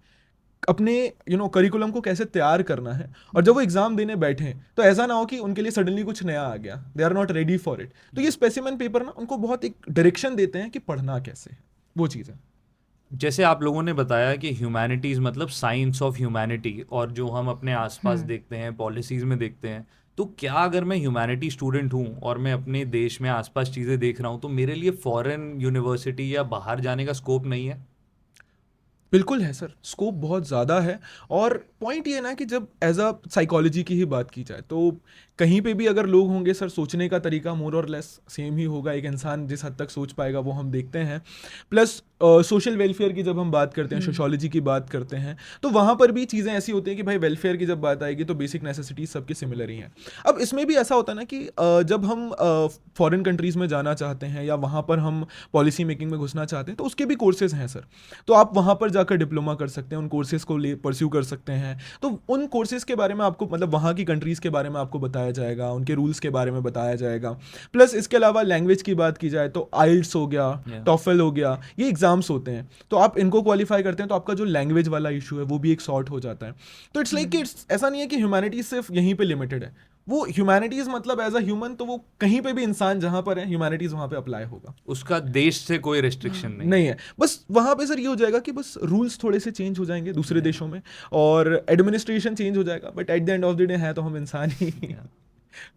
अपने करिकुलम को कैसे तैयार करना है। और जब वो एग्जाम देने बैठे तो ऐसा ना हो कि उनके लिए सडनली कुछ नया आ गया, they are not ready for it. तो ये स्पेसिमेन पेपर ना उनको बहुत एक डायरेक्शन देते हैं कि पढ़ना कैसे है, वो चीज़ है। जैसे आप लोगों ने बताया कि ह्यूमैनिटीज़ मतलब साइंस ऑफ ह्यूमैनिटी, और जो हम अपने आसपास देखते हैं, पॉलिसीज़ में देखते हैं, तो क्या अगर मैं ह्यूमैनिटी स्टूडेंट हूँ और मैं अपने देश में आसपास चीज़ें देख रहा हूँ, तो मेरे लिए फॉरेन यूनिवर्सिटी या बाहर जाने का स्कोप नहीं है? बिल्कुल है सर, स्कोप बहुत ज़्यादा है। और पॉइंट ये है ना कि जब एज अ साइकोलॉजी की ही बात की जाए तो कहीं पे भी अगर लोग होंगे सर, सोचने का तरीका मोर और लेस सेम ही होगा। एक इंसान जिस हद तक सोच पाएगा वो हम देखते हैं। प्लस सोशल वेलफेयर की जब हम बात करते हैं, सोशोलॉजी की बात करते हैं, तो वहाँ पर भी चीज़ें ऐसी होती हैं कि भाई वेलफेयर की जब बात आएगी तो बेसिक नेसेसिटीज सबकी सिमिलर ही हैं। अब इसमें भी ऐसा होता है ना कि जब हम फॉरेन कंट्रीज़ में जाना चाहते हैं या वहाँ पर हम पॉलिसी मेकिंग में घुसना चाहते हैं तो उसके भी कोर्सेज हैं सर। तो आप वहाँ पर जाकर डिप्लोमा कर सकते हैं, उन कोर्सेज़ को ले परस्यू कर सकते हैं। तो उन कोर्सेज़ के बारे में आपको मतलब वहाँ की कंट्रीज़ के बारे में आपको बताया जाएगा, उनके रूल्स के बारे में बताया जाएगा। प्लस इसके अलावा लैंग्वेज की बात की जाए तो आइल्स हो गया, टॉफल हो गया, ये एग्जाम्स होते हैं। तो आप इनको क्वालिफाई करते हैं तो आपका जो लैंग्वेज वाला इशू है वो भी एक सॉर्ट हो जाता है। तो इट्स लाइक ऐसा नहीं है कि ह्यूमैनिटीज सिर्फ यहीं पे लिमिटेड है। वो ह्यूमैनिटीज मतलब एज अ ह्यूमन तो वो कहीं पे भी इंसान जहां पर है ह्यूमैनिटीज वहां पे अप्लाई होगा, उसका देश से कोई रिस्ट्रिक्शन नहीं है। बस वहां पे सर ये हो जाएगा कि बस रूल्स थोड़े से चेंज हो जाएंगे दूसरे देशों में और एडमिनिस्ट्रेशन चेंज हो जाएगा, but at the end of the day है तो हम इंसान ही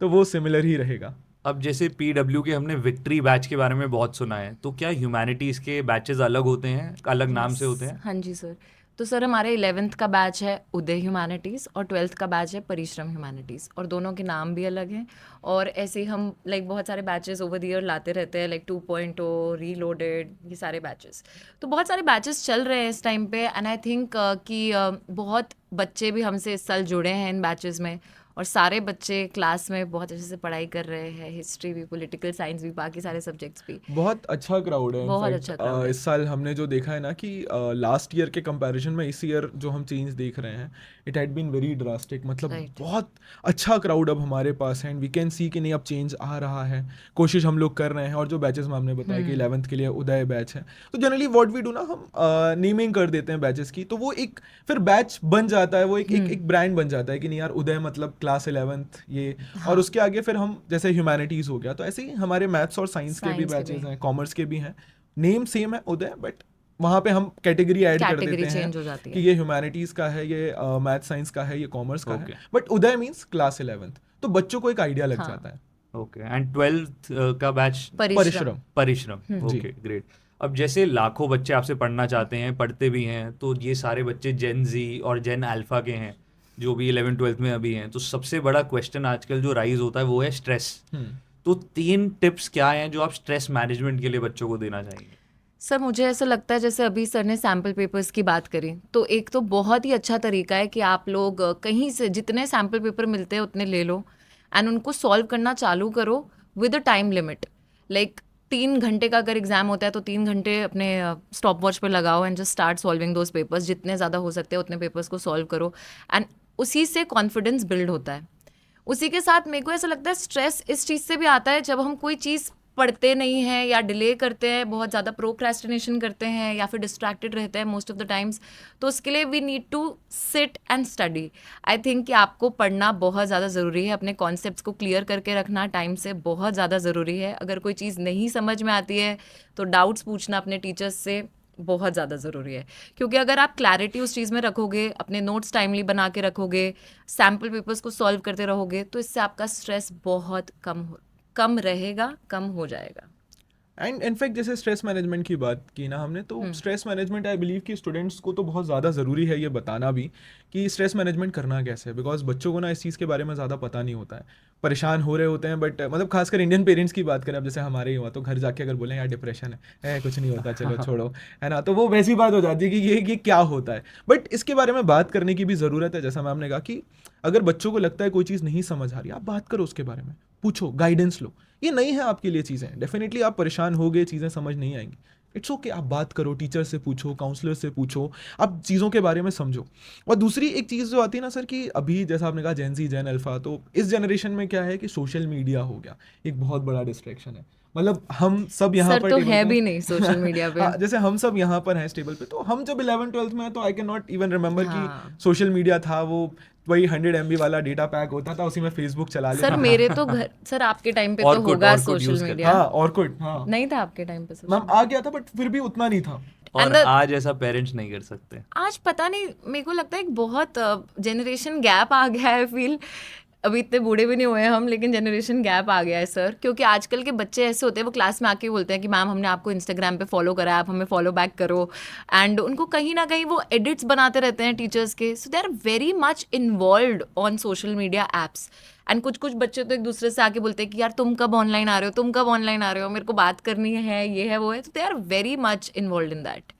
तो वो सिमिलर ही रहेगा। अब जैसे पीडब्ल्यू के हमने विक्ट्री बैच के बारे में बहुत सुना है, तो क्या ह्यूमैनिटीज के बैचेस अलग होते हैं, अलग नाम से होते हैं? हाँ जी सर। तो सर हमारे 11th का बैच है उदय ह्यूमैनिटीज़ और 12th का बैच है परिश्रम ह्यूमैनिटीज़, और दोनों के नाम भी अलग हैं। और ऐसे ही हम लाइक बहुत सारे बैचेस ओवर द ईयर लाते रहते हैं, लाइक 2.0, रीलोडेड, ये सारे बैचेस। तो बहुत सारे बैचेस चल रहे हैं इस टाइम पे, एंड आई थिंक कि बहुत बच्चे भी हमसे इस साल जुड़े हैं इन बैचेस में, और सारे बच्चे क्लास में बहुत अच्छे से पढ़ाई कर रहे हैं, हिस्ट्री भी, पॉलिटिकल साइंस भी, बाकी सारे सब्जेक्ट्स भी। बहुत अच्छा क्राउड है। बहुत In fact, अच्छा crowd है। इस साल हमने जो देखा है ना कि लास्ट ईयर के कंपैरिजन में इस ईयर जो हम चेंज देख रहे हैं it had been very drastic. मतलब Right. बहुत अच्छा क्राउड अब हमारे पास है एंड वी कैन सी कि नहीं अब चेंज आ रहा है, कोशिश हम लोग कर रहे हैं। और जो बैचेस में हमने बताया कि 11th के लिए उदय बैच है, तो जनरली व्हाट वी डू ना हम नेमिंग कर देते हैं बैचेस की, तो वो एक फिर बैच बन जाता है, वो एक ब्रांड बन जाता है कि नहीं यार उदय मतलब क्लास 11th ये। और उसके आगे फिर हम जैसे ह्यूमैनिटीज हो गया, तो ऐसे ही हमारे मैथ्स और साइंस के भी Science के बैचेस भी। हैं, कॉमर्स के भी हैं, नेम सेम है उदय, बट वहाँ पे हम कैटेगरी ऐड कर Category देते हैं change हो जाती कि है। ये ह्यूमैनिटीज का है, ये मैथ साइंस का है, ये कॉमर्स का Okay. है, but Uday means class 11th। तो बच्चों को एक आइडिया लग हाँ। जाता है। ओके, एंड 12th का बैच परिश्रम। परिश्रम। जी। Okay, great. अब जैसे लाखों बच्चे आपसे पढ़ना चाहते हैं, पढ़ते भी हैं, तो ये सारे बच्चे जेन जी और जेन अल्फा के हैं जो भी 11th-12th में अभी हैं, तो सबसे बड़ा क्वेश्चन आजकल जो राइज होता है वो है स्ट्रेस। तो 3 टिप्स क्या हैं जो आप स्ट्रेस मैनेजमेंट के लिए बच्चों को देना चाहेंगे? सर मुझे ऐसा लगता है जैसे अभी सर ने सैम्पल पेपर्स की बात करी, तो एक तो बहुत ही अच्छा तरीका है कि आप लोग कहीं से जितने सैम्पल पेपर मिलते हैं उतने ले लो एंड उनको सॉल्व करना चालू करो with a time limit. Like 3 घंटे का अगर एग्जाम होता है तो 3 घंटे अपने स्टॉप वॉच पर लगाओ and just start solving those papers. जितने ज़्यादा हो सकते हैं उतने पेपर्स को सॉल्व करो एंड उसी से कॉन्फिडेंस बिल्ड होता है। उसी के साथ मेरे को ऐसा लगता है स्ट्रेस इस चीज़ से भी आता है जब हम कोई चीज़ पढ़ते नहीं हैं या डिले करते हैं, बहुत ज़्यादा प्रोक्रेस्टिनेशन करते हैं या फिर डिस्ट्रैक्टेड रहते हैं मोस्ट ऑफ द टाइम्स। तो उसके लिए we need to sit and study. I think कि आपको पढ़ना बहुत ज़्यादा ज़रूरी है, अपने कॉन्सेप्ट्स को क्लियर करके रखना टाइम से बहुत ज़्यादा ज़रूरी है। अगर कोई चीज़ नहीं समझ में आती है तो डाउट्स पूछना अपने टीचर्स से बहुत ज़्यादा ज़रूरी है, क्योंकि अगर आप क्लैरिटी उस चीज़ में रखोगे, अपने नोट्स टाइमली बना के रखोगे, सैम्पल पेपर्स को सॉल्व करते रहोगे, तो इससे आपका स्ट्रेस बहुत कम रहेगा, कम हो जाएगा। एंड इनफैक्ट जैसे स्ट्रेस मैनेजमेंट की बात की ना हमने, तो स्ट्रेस मैनेजमेंट आई बिलीव कि स्टूडेंट्स को तो बहुत ज़्यादा ज़रूरी है ये बताना भी कि स्ट्रेस मैनेजमेंट करना कैसे है, बिकॉज बच्चों को ना इस चीज़ के बारे में ज़्यादा पता नहीं होता है, परेशान हो रहे होते हैं। बट मतलब खासकर इंडियन पेरेंट्स की बात करें, अब जैसे हमारे ही हुआ तो घर जाके अगर बोलें यार डिप्रेशन है कुछ नहीं होता चलो छोड़ो, है ना, तो वो वैसी बात हो जाती है कि ये क्या होता है। बट इसके बारे में बात करने की भी ज़रूरत है। जैसा मैम ने कहा कि अगर बच्चों को लगता है कोई चीज़ नहीं समझ आ रही, आप बात करो उसके बारे में, पूछो, गाइडेंस लो। ये नहीं है आपके लिए चीज़ें, डेफिनेटली आप परेशान हो गए, चीज़ें समझ नहीं आएंगी, इट्स ओके, आप बात करो, टीचर से पूछो, काउंसलर से पूछो, आप चीज़ों के बारे में समझो। और दूसरी एक चीज़ जो आती है ना सर कि अभी जैसा आपने कहा जेन ज़ी जेन अल्फा, तो इस जनरेशन में क्या है कि सोशल मीडिया हो गया एक बहुत बड़ा डिस्ट्रैक्शन है। मतलब हम सब यहाँ सर पर तो टेबल है पे- भी नहीं सोशल मीडिया पे। हाँ, जैसे हम सब यहाँ पर हैं टेबल पे, तो हम जब 11th-12th में हैं तो I can not even remember हाँ। कि सोशल मीडिया था, वो वही 100 MB वाला डेटा पैक होता था, उसी में फेसबुक चला लेता सर था। मेरे तो घर, सर आपके टाइम पे तो Orkut होगा use सोशल करते मीडिया। हाँ, ऑर्कुट, हाँ नहीं था आपके टाइम पे social मैम आ गया था, बट फिर भी उतना नहीं था। और And the- आज ऐसा पेरेंट्स नहीं कर सकते। आज पता नहीं, मेरे को लगता है एक बहुत जनरेशन गैप आ गया है फील। अभी इतने बूढ़े भी नहीं हुए हैं हम, लेकिन जनरेशन गैप आ गया है सर, क्योंकि आजकल के बच्चे ऐसे होते हैं, वो क्लास में आके बोलते हैं कि मैम हमने आपको इंस्टाग्राम पे फॉलो करा है, आप हमें फॉलो बैक करो, एंड उनको कहीं ना कहीं वो एडिट्स बनाते रहते हैं टीचर्स के, so they are very much involved on social media apps. And कुछ कुछ बच्चे तो एक दूसरे से आके बोलते हैं कि यार तुम कब ऑनलाइन आ रहे हो, तुम कब ऑनलाइन आ रहे हो, मेरे को बात करनी है, ये है वो है, तो they are very much involve in that,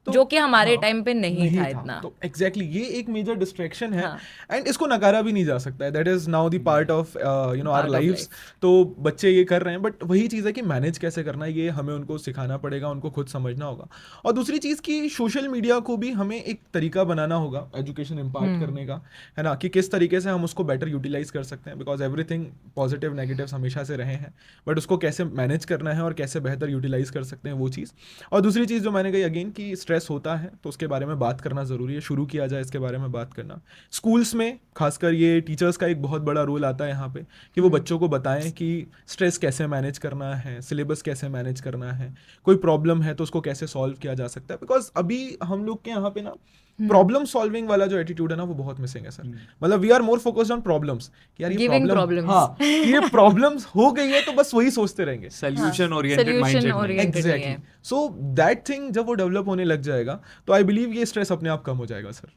तो जो कि हमारे हाँ, टाइम पे नहीं था इतना। तो एग्जैक्टली ये एक मेजर डिस्ट्रैक्शन है हाँ। एंड इसको नकारा भी नहीं जा सकता है, that is now the part of our Part of lives. life. तो बच्चे ये कर रहे हैं, बट वही चीज़ है कि मैनेज कैसे करना है ये हमें उनको सिखाना पड़ेगा, उनको खुद समझना होगा। और दूसरी चीज़ कि सोशल मीडिया को भी हमें एक तरीका बनाना होगा एजुकेशन इम्पार्ट करने का, है ना, कि किस तरीके से हम उसको बेटर यूटिलाइज कर सकते हैं, बिकॉज एवरीथिंग पॉजिटिव नेगेटिव्स हमेशा से रहे हैं, बट उसको कैसे मैनेज करना है और कैसे बेहतर यूटिलाइज कर सकते हैं वो चीज़। और दूसरी चीज़ जो मैंने कही अगेन कि स्ट्रेस होता है तो उसके बारे में बात करना ज़रूरी है, शुरू किया जाए इसके बारे में बात करना। स्कूल्स में खासकर ये टीचर्स का एक बहुत बड़ा रोल आता है यहाँ पे कि वो बच्चों को बताएं कि स्ट्रेस कैसे मैनेज करना है, सिलेबस कैसे मैनेज करना है, कोई प्रॉब्लम है तो उसको कैसे सॉल्व किया जा सकता है, बिकॉज अभी हम लोग के यहाँ पे ना प्रॉब्लम सॉल्विंग वाला जो एटीट्यूड है ना वो बहुत मिसिंग है सर। मतलब we are more focused on problems कि यार ये Giving प्रॉब्लम, problems. हाँ कि ये प्रॉब्लम्स हो गई है तो बस वही सोचते रहेंगे। Solution oriented solution mindset oriented नहीं एग्जैक्टली, है। सो दैट थिंग जब वो डेवलप होने लग जाएगा तो आई बिलीव ये स्ट्रेस अपने आप कम हो जाएगा सर।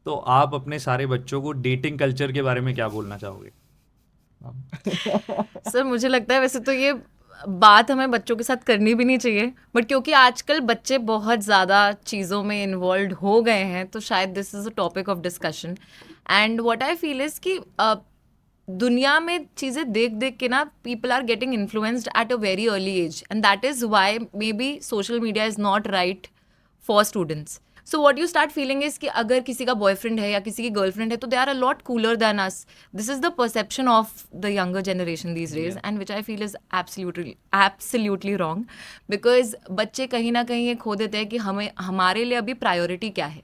तो आप अपने सारे बच्चों को डेटिंग कल्चर के बारे में क्या बोलना चाहोगे? सर मुझे लगता है वैसे तो ये बात हमें बच्चों के साथ करनी भी नहीं चाहिए, बट क्योंकि आजकल बच्चे बहुत ज़्यादा चीज़ों में इन्वॉल्व हो गए हैं, तो शायद this is a topic of discussion. And what I feel is कि दुनिया में चीज़ें देख देख के ना people are getting influenced at a very early age, and that is why maybe social media is not right for students. So what you start feeling is कि अगर किसी का बॉयफ्रेंड है या किसी की गर्लफ्रेंड है तो they are a lot cooler than us. This is the perception of the younger generation these days, and which I feel is absolutely wrong, because बच्चे कहीं ना कहीं ये खो देते हैं कि हमें हमारे लिए अभी प्रायोरिटी क्या है।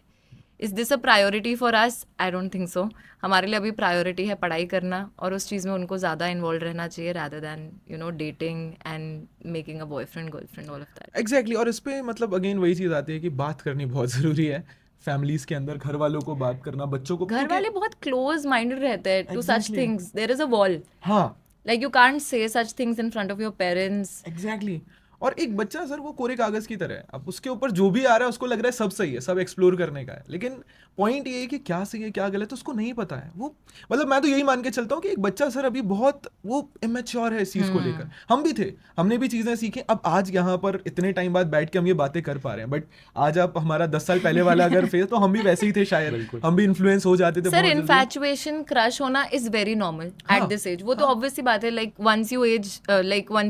Is this a priority for us? I don't think so. हमारे लिए अभी प्रायोरिटी है पढ़ाई करना, और उस चीज़ में उनको ज़्यादा इन्वॉल्व रहना चाहिए rather than dating and making a boyfriend girlfriend, all of that. Exactly, और इस पे मतलब अगेन वही चीज़ आती है कि बात करनी बहुत ज़रूरी है फैमिलीज के अंदर, घर वालों को बात करना, बच्चों को, घर क्योंकि वाले बहुत क्लोज माइंडेड रहते हैं to such Exactly. Things, there is a wall, हाँ like you can't say such things in front of your parents. Exactly और एक बच्चा सर वो कोरे कागज की तरह है, अब उसके ऊपर जो भी आ रहा है उसको लग रहा है सब सही है, सब एक्सप्लोर करने का है, लेकिन पॉइंट ये है कि क्या सही है क्या गलत है उसको नहीं पता है। वो मतलब मैं तो यही मान के चलता हूँ कि एक बच्चा सर अभी बहुत वो इमेच्योर है इस चीज़ को लेकर। हम भी थे, हमने भी चीज़ें सीखी, अब आज यहाँ पर इतने टाइम बाद बैठ के हम ये बातें कर पा रहे हैं, बट आज आप हमारा 10 साल पहले वाला अगर फेस, तो हम भी वैसे ही थे शायद, हम भी इन्फ्लुएंस हो जाते थे सर बहुत जल्दी। इन्फैचुएशन, क्रश होना इज वेरी नॉर्मल एट हाँ, दिस एज। वो तो ऑब्वियस सी बात है, like once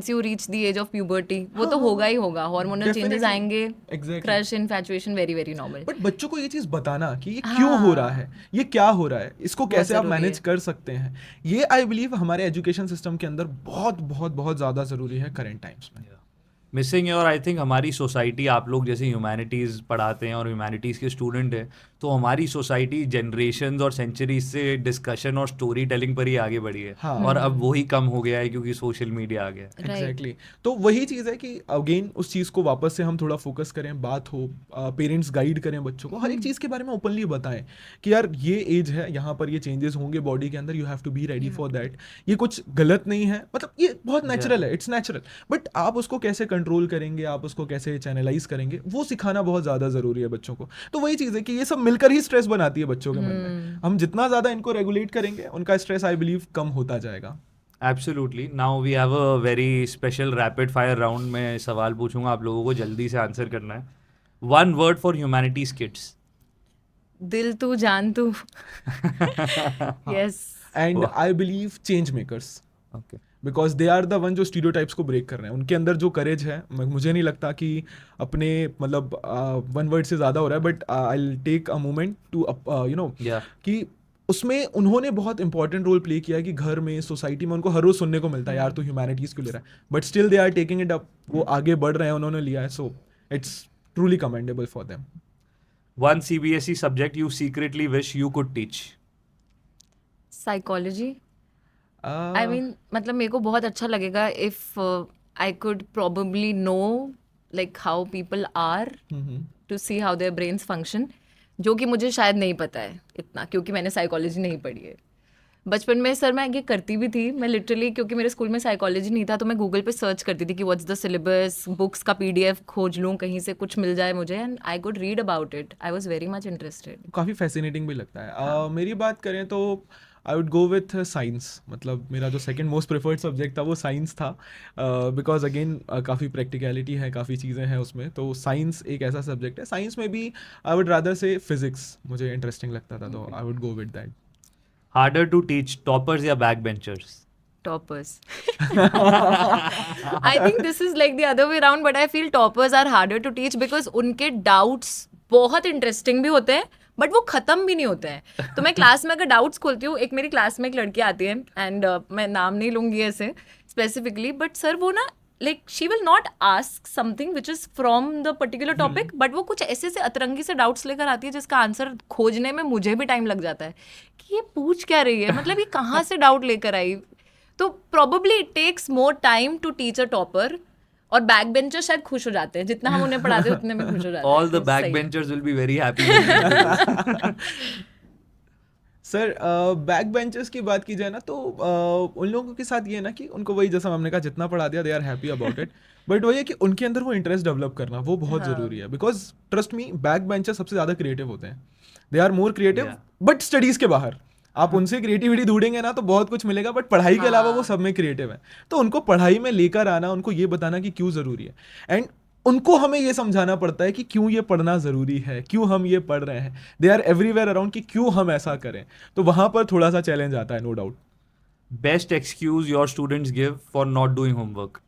you reach the age of puberty वो तो होगा ही होगा, हार्मोनल चेंजेस Definitely. आएंगे, Exactly. Crush infatuation very very normal. But बच्चों को ये चीज बताना कि ये क्यों हो रहा है, ये क्या हो रहा है, इसको बहुत कैसे आप जरूरी मैनेज है। कर सकते हैं, ये आई बिलीव हमारे एजुकेशन सिस्टम के अंदर बहुत बहुत बहुत ज़्यादा ज़रूरी है करंट टाइम्स में। मिसिंग है। और आई थिंक हमारी सोसाइटी, आप लोग जैसे ह्यूमैनिटीज़ पढ़ाते हैं और ह्यूमैनिटीज़ के स्टूडेंट हैं, तो हमारी सोसाइटी जनरेशन्स और सेंचुरीज से डिस्कशन और स्टोरी टेलिंग पर ही आगे बढ़ी है, हाँ। और अब वही कम हो गया है क्योंकि सोशल मीडिया आ गया है। एग्जैक्टली तो वही चीज़ है कि अगेन उस चीज़ को वापस से हम थोड़ा फोकस करें, बात हो, पेरेंट्स गाइड करें बच्चों को, हर एक चीज़ के बारे में ओपनली बताएं कि यार ये एज है, यहाँ पर ये चेंजेस होंगे बॉडी के अंदर, you have to be ready for that, ये कुछ गलत नहीं है, मतलब ये बहुत नेचुरल है, इट्स नेचुरल, बट आप उसको कैसे कंट्रोल करेंगे, आप उसको कैसे चैनलाइज करेंगे, वो सिखाना बहुत ज़्यादा ज़रूरी है बच्चों को। तो वही चीज़ है कि ये सब मिलकर ही स्ट्रेस बनाती है बच्चों के मन में, हम जितना ज़्यादा इनको रेगुलेट करेंगे उनका स्ट्रेस आई बिलीव कम होता जाएगा। Absolutely. Now we have a very special rapid fire round में सवाल पूछूंगा, आप लोगों को जल्दी से आंसर करना है। One word for humanities kids. दिल तू जान तू। Yes. And I believe change makers, okay. Because they are the one जो स्टीरियोटाइप्स को ब्रेक कर रहे हैं, उनके अंदर जो करेज है, मुझे नहीं लगता कि अपने मतलब वन वर्ड से ज़्यादा हो रहा है, but I will take a moment to कि उसमें उन्होंने बहुत इंपॉर्टेंट रोल प्ले किया है कि घर में, सोसाइटी में उनको हर रोज सुनने को मिलता है यार तो ह्यूमैनिटीज़ क्यों ले रहा है, but still they are taking it up, वो आगे बढ़ रहे हैं, उन्होंने लिया है, so it's truly commendable for them. One CBSE subject you secretly wish you could teach. Psychology. I mean मतलब मेरे को बहुत अच्छा लगेगा if I could probably know like how people are, to see how their brains function, जो कि मुझे शायद नहीं पता है इतना, क्योंकि मैंने साइकोलॉजी नहीं पढ़ी है। बचपन में सर मैं ये करती भी थी, मैं लिटरली, क्योंकि मेरे स्कूल में साइकोलॉजी नहीं था तो मैं गूगल पे सर्च करती थी कि व्हाट्स द सिलेबस, बुक्स का पीडीएफ खोज लूँ कहीं से, कुछ मिल जाए मुझे, and I could read about it, I was very much interested. काफ़ी फैसिनेटिंग भी लगता है। मेरी बात करें तो I would go with science. मतलब मेरा जो सेकंड मोस्ट प्रेफर्ड सब्जेक्ट था वो साइंस था, बिकॉज अगेन काफ़ी प्रैक्टिकलिटी है, काफ़ी चीज़ें हैं उसमें, तो साइंस एक ऐसा सब्जेक्ट है। साइंस में भी I would rather say physics मुझे इंटरेस्टिंग लगता था, तो I would go with that. Harder to teach, toppers या back benchers? Toppers. I think this is like the other way around, but I feel toppers are harder to teach because उनके doubts बहुत interesting भी होते हैं but वो खत्म भी नहीं होते हैं। तो मैं क्लास में अगर डाउट्स खोलती हूँ, एक मेरी क्लास में एक लड़की आती है एंड मैं नाम नहीं लूंगी ऐसे स्पेसिफिकली, बट सर वो ना like she will not ask something which is from the particular topic, but वो कुछ ऐसे से अतरंगी से डाउट्स लेकर आती है जिसका आंसर खोजने में मुझे भी टाइम लग जाता है कि ये पूछ क्या रही है, मतलब ये कहाँ से डाउट लेकर आई। तो probably it takes more time to teach a topper, और बैक बेंचर शायद खुश हो जाते हैं, जितना हम उन्हें पढ़ाते हैं उतने में खुश हो जाते हैं। All the तो सही है। backbenchers will be very happy. Sir back benchers की बात की जाए ना तो उन लोगों के साथ ये है ना कि उनको वही, जैसा हमने कहा, जितना पढ़ा दिया they are happy about it, but वही है कि उनके अंदर वो इंटरेस्ट डेवलप करना वो बहुत हाँ। ज़रूरी है। Because trust me, back bencher सबसे ज़्यादा क्रिएटिव होते हैं, they are more creative, Yeah. But studies के बाहर आप उनसे क्रिएटिविटी ढूंढेंगे ना तो बहुत कुछ मिलेगा, बट पढ़ाई के अलावा वो हाँ। सब में क्रिएटिव है। तो उनको पढ़ाई में लेकर आना, उनको ये बताना कि क्यों ज़रूरी है, एंड उनको हमें ये समझाना पड़ता है कि क्यों ये पढ़ना ज़रूरी है, क्यों हम ये पढ़ रहे हैं। दे आर एवरीवेयर अराउंड कि क्यों हम ऐसा करें, तो वहाँ पर थोड़ा सा चैलेंज आता है, no doubt. Best excuse your students give for not doing homework?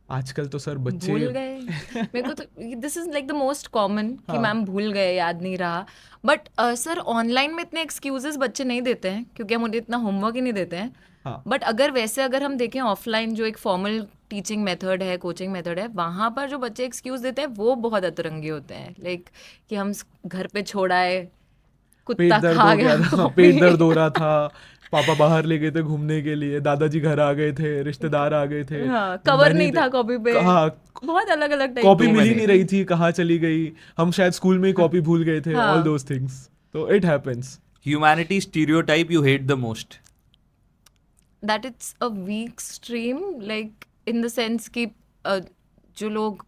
आजकल तो सर भूल बच्चे गए। मेरे को तो this is like the most common कि हाँ। मैम भूल गए, याद नहीं रहा। बट सर ऑनलाइन में इतने एक्सक्यूजेस बच्चे नहीं देते हैं क्योंकि हम उन्हें इतना होमवर्क ही नहीं देते हैं। हाँ। बट अगर हम देखें ऑफलाइन जो एक फॉर्मल टीचिंग मेथड है, कोचिंग मेथड है, वहाँ पर जो बच्चे एक्सक्यूज देते हैं वो बहुत अतरंगी होते हैं। लाइक कि हम घर पे छोड़ आए, पेट कुत्ता दर्द खा हो गया गया था, पेट दर्द हो रहा था, पापा बाहर ले गए थे घूमने के लिए, दादाजी घर आ गए थे, रिश्तेदार आ गए थे, हाँ, कवर नहीं मैंने था कॉपी पे, हाँ, बहुत अलग अलग टाइप कॉपी तो मिल ही मैंने- नहीं रही थी, कहाँ चली गई, हम शायद स्कूल में ही कॉपी भूल गए थे, हाँ। ऑल दोज थिंग्स, तो it happens. Humanity stereotype you hate the most? that it's a weak stream, like in the sense कि जो लोग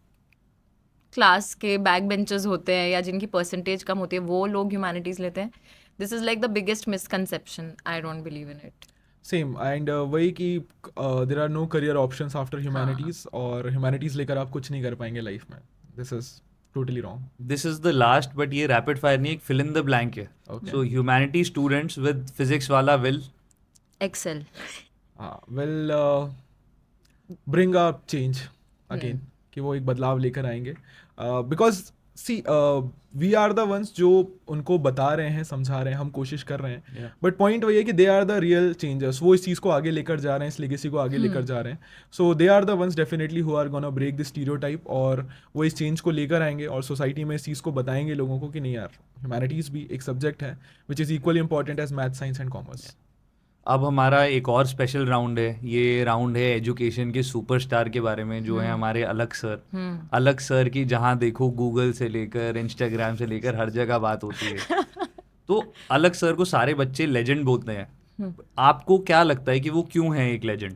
क्लास के बैक बेंचर्स होते हैं या जिनकी परसेंटेज कम होती है वो लोग ह्यूमैनिटीज लेते हैं। This is like the biggest misconception, I don't believe in it. Same, and वही कि there are no career options after humanities, और ह्यूमैनिटीज लेकर आप कुछ नहीं कर पाएंगे लाइफ में। This is totally wrong. This is the last, but ये rapid fire नहीं, एक fill in the blank है. Okay. So humanity students with physics वाला will excel. Will bring a change again, कि वो एक बदलाव लेकर आएंगे, because see we are the ones जो उनको बता रहे हैं, समझा रहे हैं, हम कोशिश कर रहे हैं, Yeah. बट पॉइंट वही है कि they are the real changers. वो इस चीज़ को आगे लेकर जा रहे हैं, इस लेगेसी को आगे लेकर जा रहे हैं। So they are the ones definitely who are gonna break this stereotype, और वो इस चेंज को लेकर आएंगे और सोसाइटी में इस चीज़ को बताएंगे लोगों को कि नहीं यार, ह्यूमैनिटीज़ भी एक सब्जेक्ट है which is equally important as math, science and commerce. अब हमारा एक और स्पेशल राउंड है। ये राउंड है एजुकेशन के सुपरस्टार के बारे में, जो है हमारे अलग सर। अलग सर की जहाँ देखो गूगल से लेकर इंस्टाग्राम से लेकर हर जगह बात होती है। तो अलग सर को सारे बच्चे लेजेंड बोलते हैं। आपको क्या लगता है कि वो क्यों है एक लेजेंड?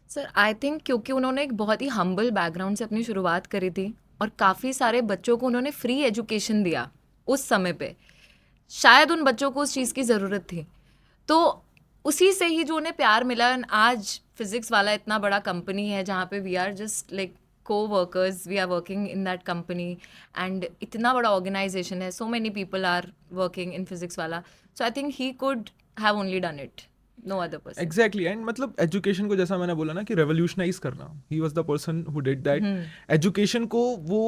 सर आई थिंक क्योंकि उन्होंने एक बहुत ही हम्बल बैकग्राउंड से अपनी शुरुआत करी थी और काफ़ी सारे बच्चों को उन्होंने फ्री एजुकेशन दिया उस समय पे। शायद उन बच्चों को उस चीज़ की ज़रूरत थी, तो उसी से ही जो उन्हें प्यार मिला। And आज फिजिक्स वाला इतना बड़ा कंपनी है जहाँ पे we are just like co-workers, we are working in that company, and इतना बड़ा ऑर्गेनाइजेशन है, so many people are working in physics वाला, so I think he could have only done it, no other person. Exactly, and मतलब education को, जैसा मैंने बोला ना कि रेवोल्यूशनाइज करना, he was the person who did that. Education को वो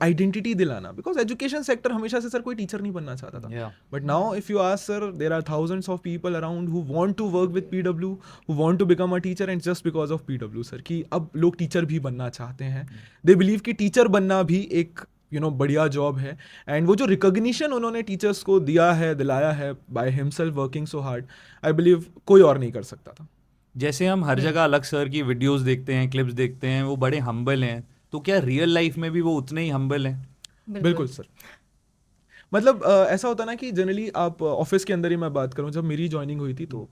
आइडेंटिटी दिलाना, बिकॉज एजुकेशन सेक्टर हमेशा से सर कोई टीचर नहीं बनना चाहता था, Yeah. But now if you ask sir, there are thousands of people around who want to work with PW, who want to become a teacher, and just because of PW sir, कि अब लोग teacher भी बनना चाहते हैं। They believe कि teacher बनना भी एक बढ़िया जॉब है, एंड वो जो रिकॉग्निशन उन्होंने टीचर्स को दिया है, दिलाया है by himself working so hard, I believe कोई और नहीं कर सकता था। जैसे हम हर जगह अलग सर की वीडियोस देखते हैं, क्लिप्स देखते हैं, वो बड़े हम्बल हैं, तो क्या रियल लाइफ में भी वो उतने ही हम्बल हैं? बिल्कुल सर, मतलब ऐसा होता ना कि जनरली आप ऑफिस के अंदर ही मैं बात करूं, जब मेरी ज्वाइनिंग हुई थी तो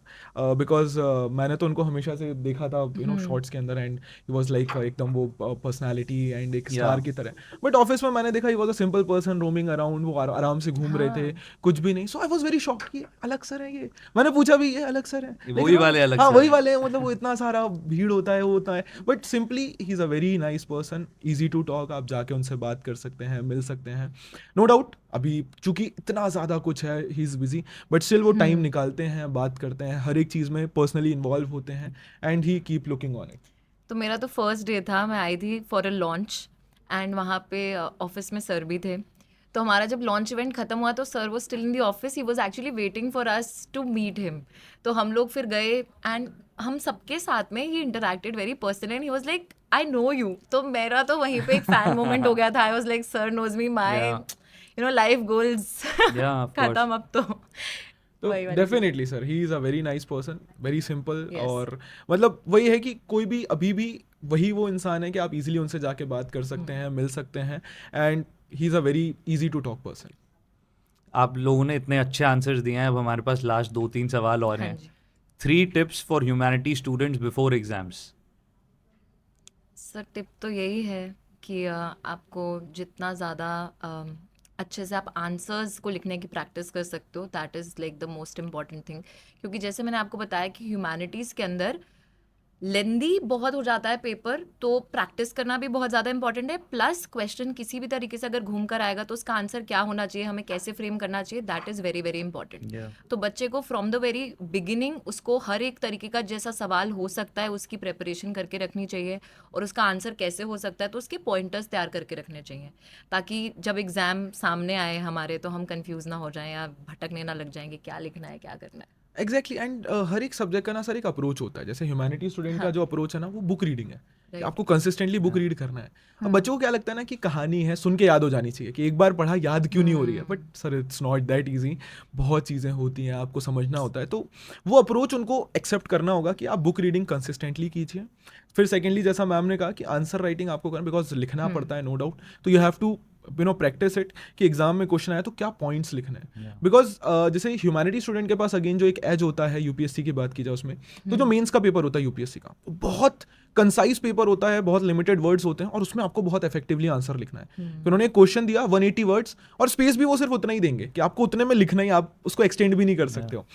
बिकॉज मैंने तो उनको हमेशा से देखा था शॉर्ट्स के अंदर, एंड ही वाज लाइक एकदम वो पर्सनालिटी एंड एक स्टार Yeah. की तरह। बट ऑफिस में मैंने देखा he was a simple person roaming around, वो आराम से घूम रहे थे, कुछ भी नहीं। सो आई वाज वेरी शॉक्ड कि अलग सर है ये। मैंने पूछा भी, ये अलग सर है? वही लेकिन वाले अलग हाँ सर वही हैं। वाले हैं, मतलब वो इतना सारा भीड़ होता है, वो होता है, but simply he is a very nice person, easy to talk, आप जाके उनसे बात कर सकते हैं, मिल सकते हैं। नो डाउट अभी चूंकि इतना ज़्यादा कुछ है, he is busy, but still वो टाइम निकालते हैं, बात करते हैं, हर एक चीज़ में पर्सनली इन्वॉल्व होते हैं, and he keep looking on it. तो मेरा तो फर्स्ट डे था, मैं आई थी फॉर अ लॉन्च एंड वहाँ पे ऑफिस में सर भी थे। तो हमारा जब लॉन्च इवेंट खत्म हुआ तो सर वो still in the office, he was actually waiting for us to meet him. तो हम लोग फिर गए एंड हम सबके साथ में he interacted very personally and he was like I know you. तो मेरा तो वहीं पे एक फैन मोमेंट हो गया था। I was like sir knows me, my life goals Yeah, of course. खत्म अब तो। तो वही वाली चीज़। Definitely sir, he is a very nice person, very simple, Yes. और मतलब वही है कि कोई भी अभी भी वही वो इंसान है कि आप इजीली उनसे जाके बात कर सकते हैं, मिल सकते हैं, and he is a very easy to talk person. आप लोगों ने इतने अच्छे आंसर्स दिए हैं, अब हमारे पास लास्ट 2-3 सवाल और हाँ हैं। जी। 3 tips for humanity students before exams. Sir tip तो यही है कि आपको जितना ज़्यादा अच्छे से आप आंसर्स को लिखने की प्रैक्टिस कर सकते हो, that is like the most important thing. क्योंकि जैसे मैंने आपको बताया कि ह्यूमैनिटीज़ के अंदर लेंदी बहुत हो जाता है पेपर, तो प्रैक्टिस करना भी बहुत ज़्यादा इंपॉर्टेंट है। प्लस क्वेश्चन किसी भी तरीके से अगर घूम कर आएगा तो उसका आंसर क्या होना चाहिए, हमें कैसे फ्रेम करना चाहिए, that is very very important. तो बच्चे को फ्रॉम द वेरी बिगिनिंग उसको हर एक तरीके का जैसा सवाल हो सकता है उसकी प्रिपरेशन करके रखनी चाहिए, और उसका आंसर कैसे हो सकता है तो उसके पॉइंटर्स तैयार करके रखने चाहिए, ताकि जब एग्ज़ाम सामने आए हमारे तो हम कंफ्यूज ना हो जाएं या भटकने ना लग जाएंगे क्या लिखना है क्या करना है। एग्जैक्टली, एंड हर एक सब्जेक्ट का ना सर एक अप्रोच होता है। जैसे ह्यूमैनिटी स्टूडेंट का हाँ, जो अप्रोच है ना, वो बुक रीडिंग है, कि राइट। आपको कंसिस्टेंटली बुक रीड करना है। अब बच्चों को क्या लगता है ना कि कहानी है, सुन के याद हो जानी चाहिए, कि एक बार पढ़ा याद क्यों नहीं हो रही है, but sir it's not that easy. बहुत चीज़ें होती हैं, आपको समझना होता है, तो वो अप्रोच उनको एक्सेप्ट करना होगा कि आप बुक रीडिंग कंसिस्टेंटली कीजिए। फिर सेकेंडली, जैसा मैम ने कहा कि आंसर राइटिंग आपको करना, बिकॉज लिखना पड़ता है नो डाउट, तो you have to practice it, कि एग्जाम में क्वेश्चन आया तो क्या पॉइंट्स लिखने हैं। बिकॉज जैसे ह्यूमैनिटी स्टूडेंट के पास अगेन जो एक एज होता है, यूपीएससी की बात की जाए उसमें, तो जो मेंस का पेपर होता है यूपीएससी का, वो बहुत कंसाइज पेपर होता है, बहुत लिमिटेड वर्ड्स होते हैं, और उसमें आपको बहुत इफेक्टिवली आंसर लिखना है। तो उन्होंने एक क्वेश्चन दिया 180 वर्ड्स, और स्पेस भी वो सिर्फ उतना ही देंगे कि आपको उतने में लिखना ही, आप उसको एक्सटेंड भी नहीं कर सकते हो।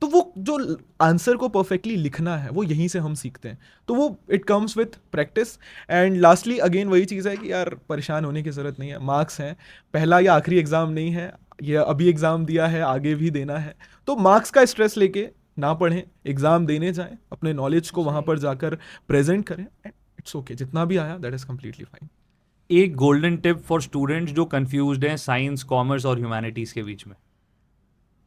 तो वो जो आंसर को परफेक्टली लिखना है, वो यहीं से हम सीखते हैं। तो वो it comes with practice. And lastly again वही चीज़ है कि यार परेशान होने की ज़रूरत नहीं है, मार्क्स हैं, पहला या आखिरी एग्ज़ाम नहीं है, ये अभी एग्ज़ाम दिया है, आगे भी देना है, तो मार्क्स का स्ट्रेस लेके ना पढ़ें, एग्ज़ाम देने जाएं, अपने नॉलेज को वहाँ पर जाकर प्रेजेंट करें, एंड इट्स ओके, जितना भी आया दैट इज़ कम्प्लीटली फाइन। एक गोल्डन टिप फॉर स्टूडेंट्स जो कंफ्यूज्ड हैं साइंस, कॉमर्स और ह्यूमैनिटीज़ के बीच में।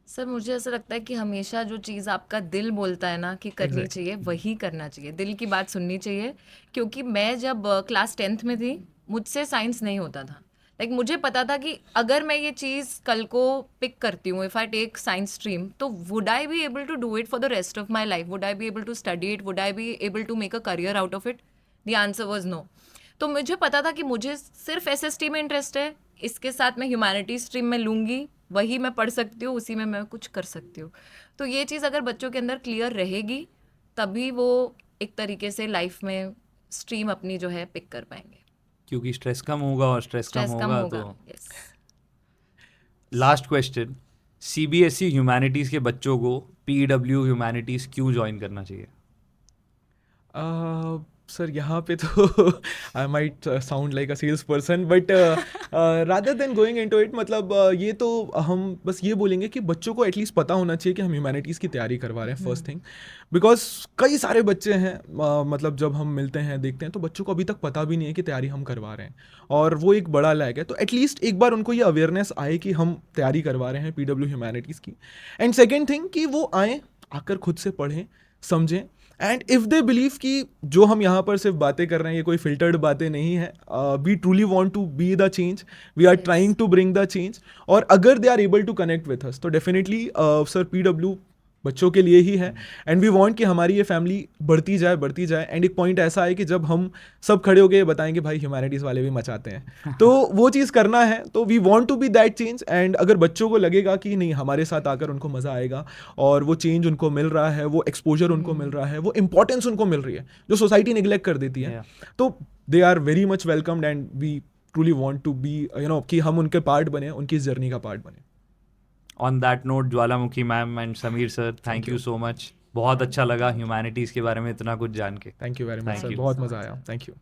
सर मुझे ऐसा लगता है कि हमेशा जो चीज़ आपका दिल बोलता है ना कि करनी Exactly. चाहिए, वही करना चाहिए, दिल की बात सुननी चाहिए। क्योंकि मैं जब क्लास 10th में थी, मुझसे साइंस नहीं होता था। लाइक मुझे पता था कि अगर मैं ये चीज़ कल को पिक करती हूँ, if I take science stream, तो would I be able to do it for the rest of my life, would I be able to study it, would I be able to make a career out of it? The answer was no. तो मुझे पता था कि मुझे सिर्फ SST में interest है, इसके साथ मैं ह्यूमैनिटी स्ट्रीम में लूँगी, वही मैं पढ़ सकती हूँ, उसी में मैं कुछ कर सकती हूँ। तो ये चीज़ अगर बच्चों के अंदर क्लियर रहेगी, तभी वो एक तरीके से लाइफ में स्ट्रीम अपनी जो है पिक कर पाएंगे। क्योंकि स्ट्रेस कम होगा, और स्ट्रेस कम स्ट्रेस कम होगा होगा। तो। Yes. Last question, CBSE humanities के बच्चों को पीडब्ल्यू ह्यूमैनिटीज़ क्यों ज्वाइन करना चाहिए? सर यहाँ पे तो I might sound like a sales person, but rather than going into it, मतलब ये तो हम बस ये बोलेंगे कि बच्चों को एटलीस्ट पता होना चाहिए कि हम ह्यूमैनिटीज़ की तैयारी करवा रहे हैं, फर्स्ट थिंग। बिकॉज कई सारे बच्चे हैं, मतलब जब हम मिलते हैं देखते हैं तो बच्चों को अभी तक पता भी नहीं है कि तैयारी हम करवा रहे हैं, और वो एक बड़ा लैग है। तो एटलीस्ट एक बार उनको ये अवेयरनेस आए कि हम तैयारी करवा रहे हैं पीडब्ल्यू ह्यूमैनिटीज़ की। एंड सेकेंड थिंग कि वो आएँ, आकर खुद से पढ़ें, समझें, एंड इफ़ दे बिलीव कि जो हम यहाँ पर सिर्फ बातें कर रहे हैं ये कोई फिल्टर्ड बातें नहीं है, we truly want to be the change, we are trying to bring the change, और अगर they are able to connect with us, तो डेफिनेटली सर पीडब्ल्यू बच्चों के लिए ही है, एंड वी वांट कि हमारी ये फैमिली बढ़ती जाए एंड एक पॉइंट ऐसा है कि जब हम सब खड़े होकर बताएंगे भाई ह्यूमैनिटीज़ वाले भी मचाते हैं, तो वो चीज़ करना है। तो we want to be that change, and अगर बच्चों को लगेगा कि नहीं हमारे साथ आकर उनको मज़ा आएगा और वो चेंज उनको मिल रहा है, वो एक्सपोजर उनको मिल रहा है, वो इंपॉर्टेंस उनको मिल रही है जो सोसाइटी निगलेक्ट कर देती है, तो they are very much welcomed and we truly want to be कि हम उनके पार्ट बने, उनकी इस जर्नी का पार्ट बने। On that note, Jwalamukhi ma'am and Sameer sir, thank you so much. बहुत अच्छा लगा ह्यूमैनिटीज़ के बारे में इतना कुछ जान के। Thank you very much Thank sir, you. बहुत मज़ा आया, थैंक यू।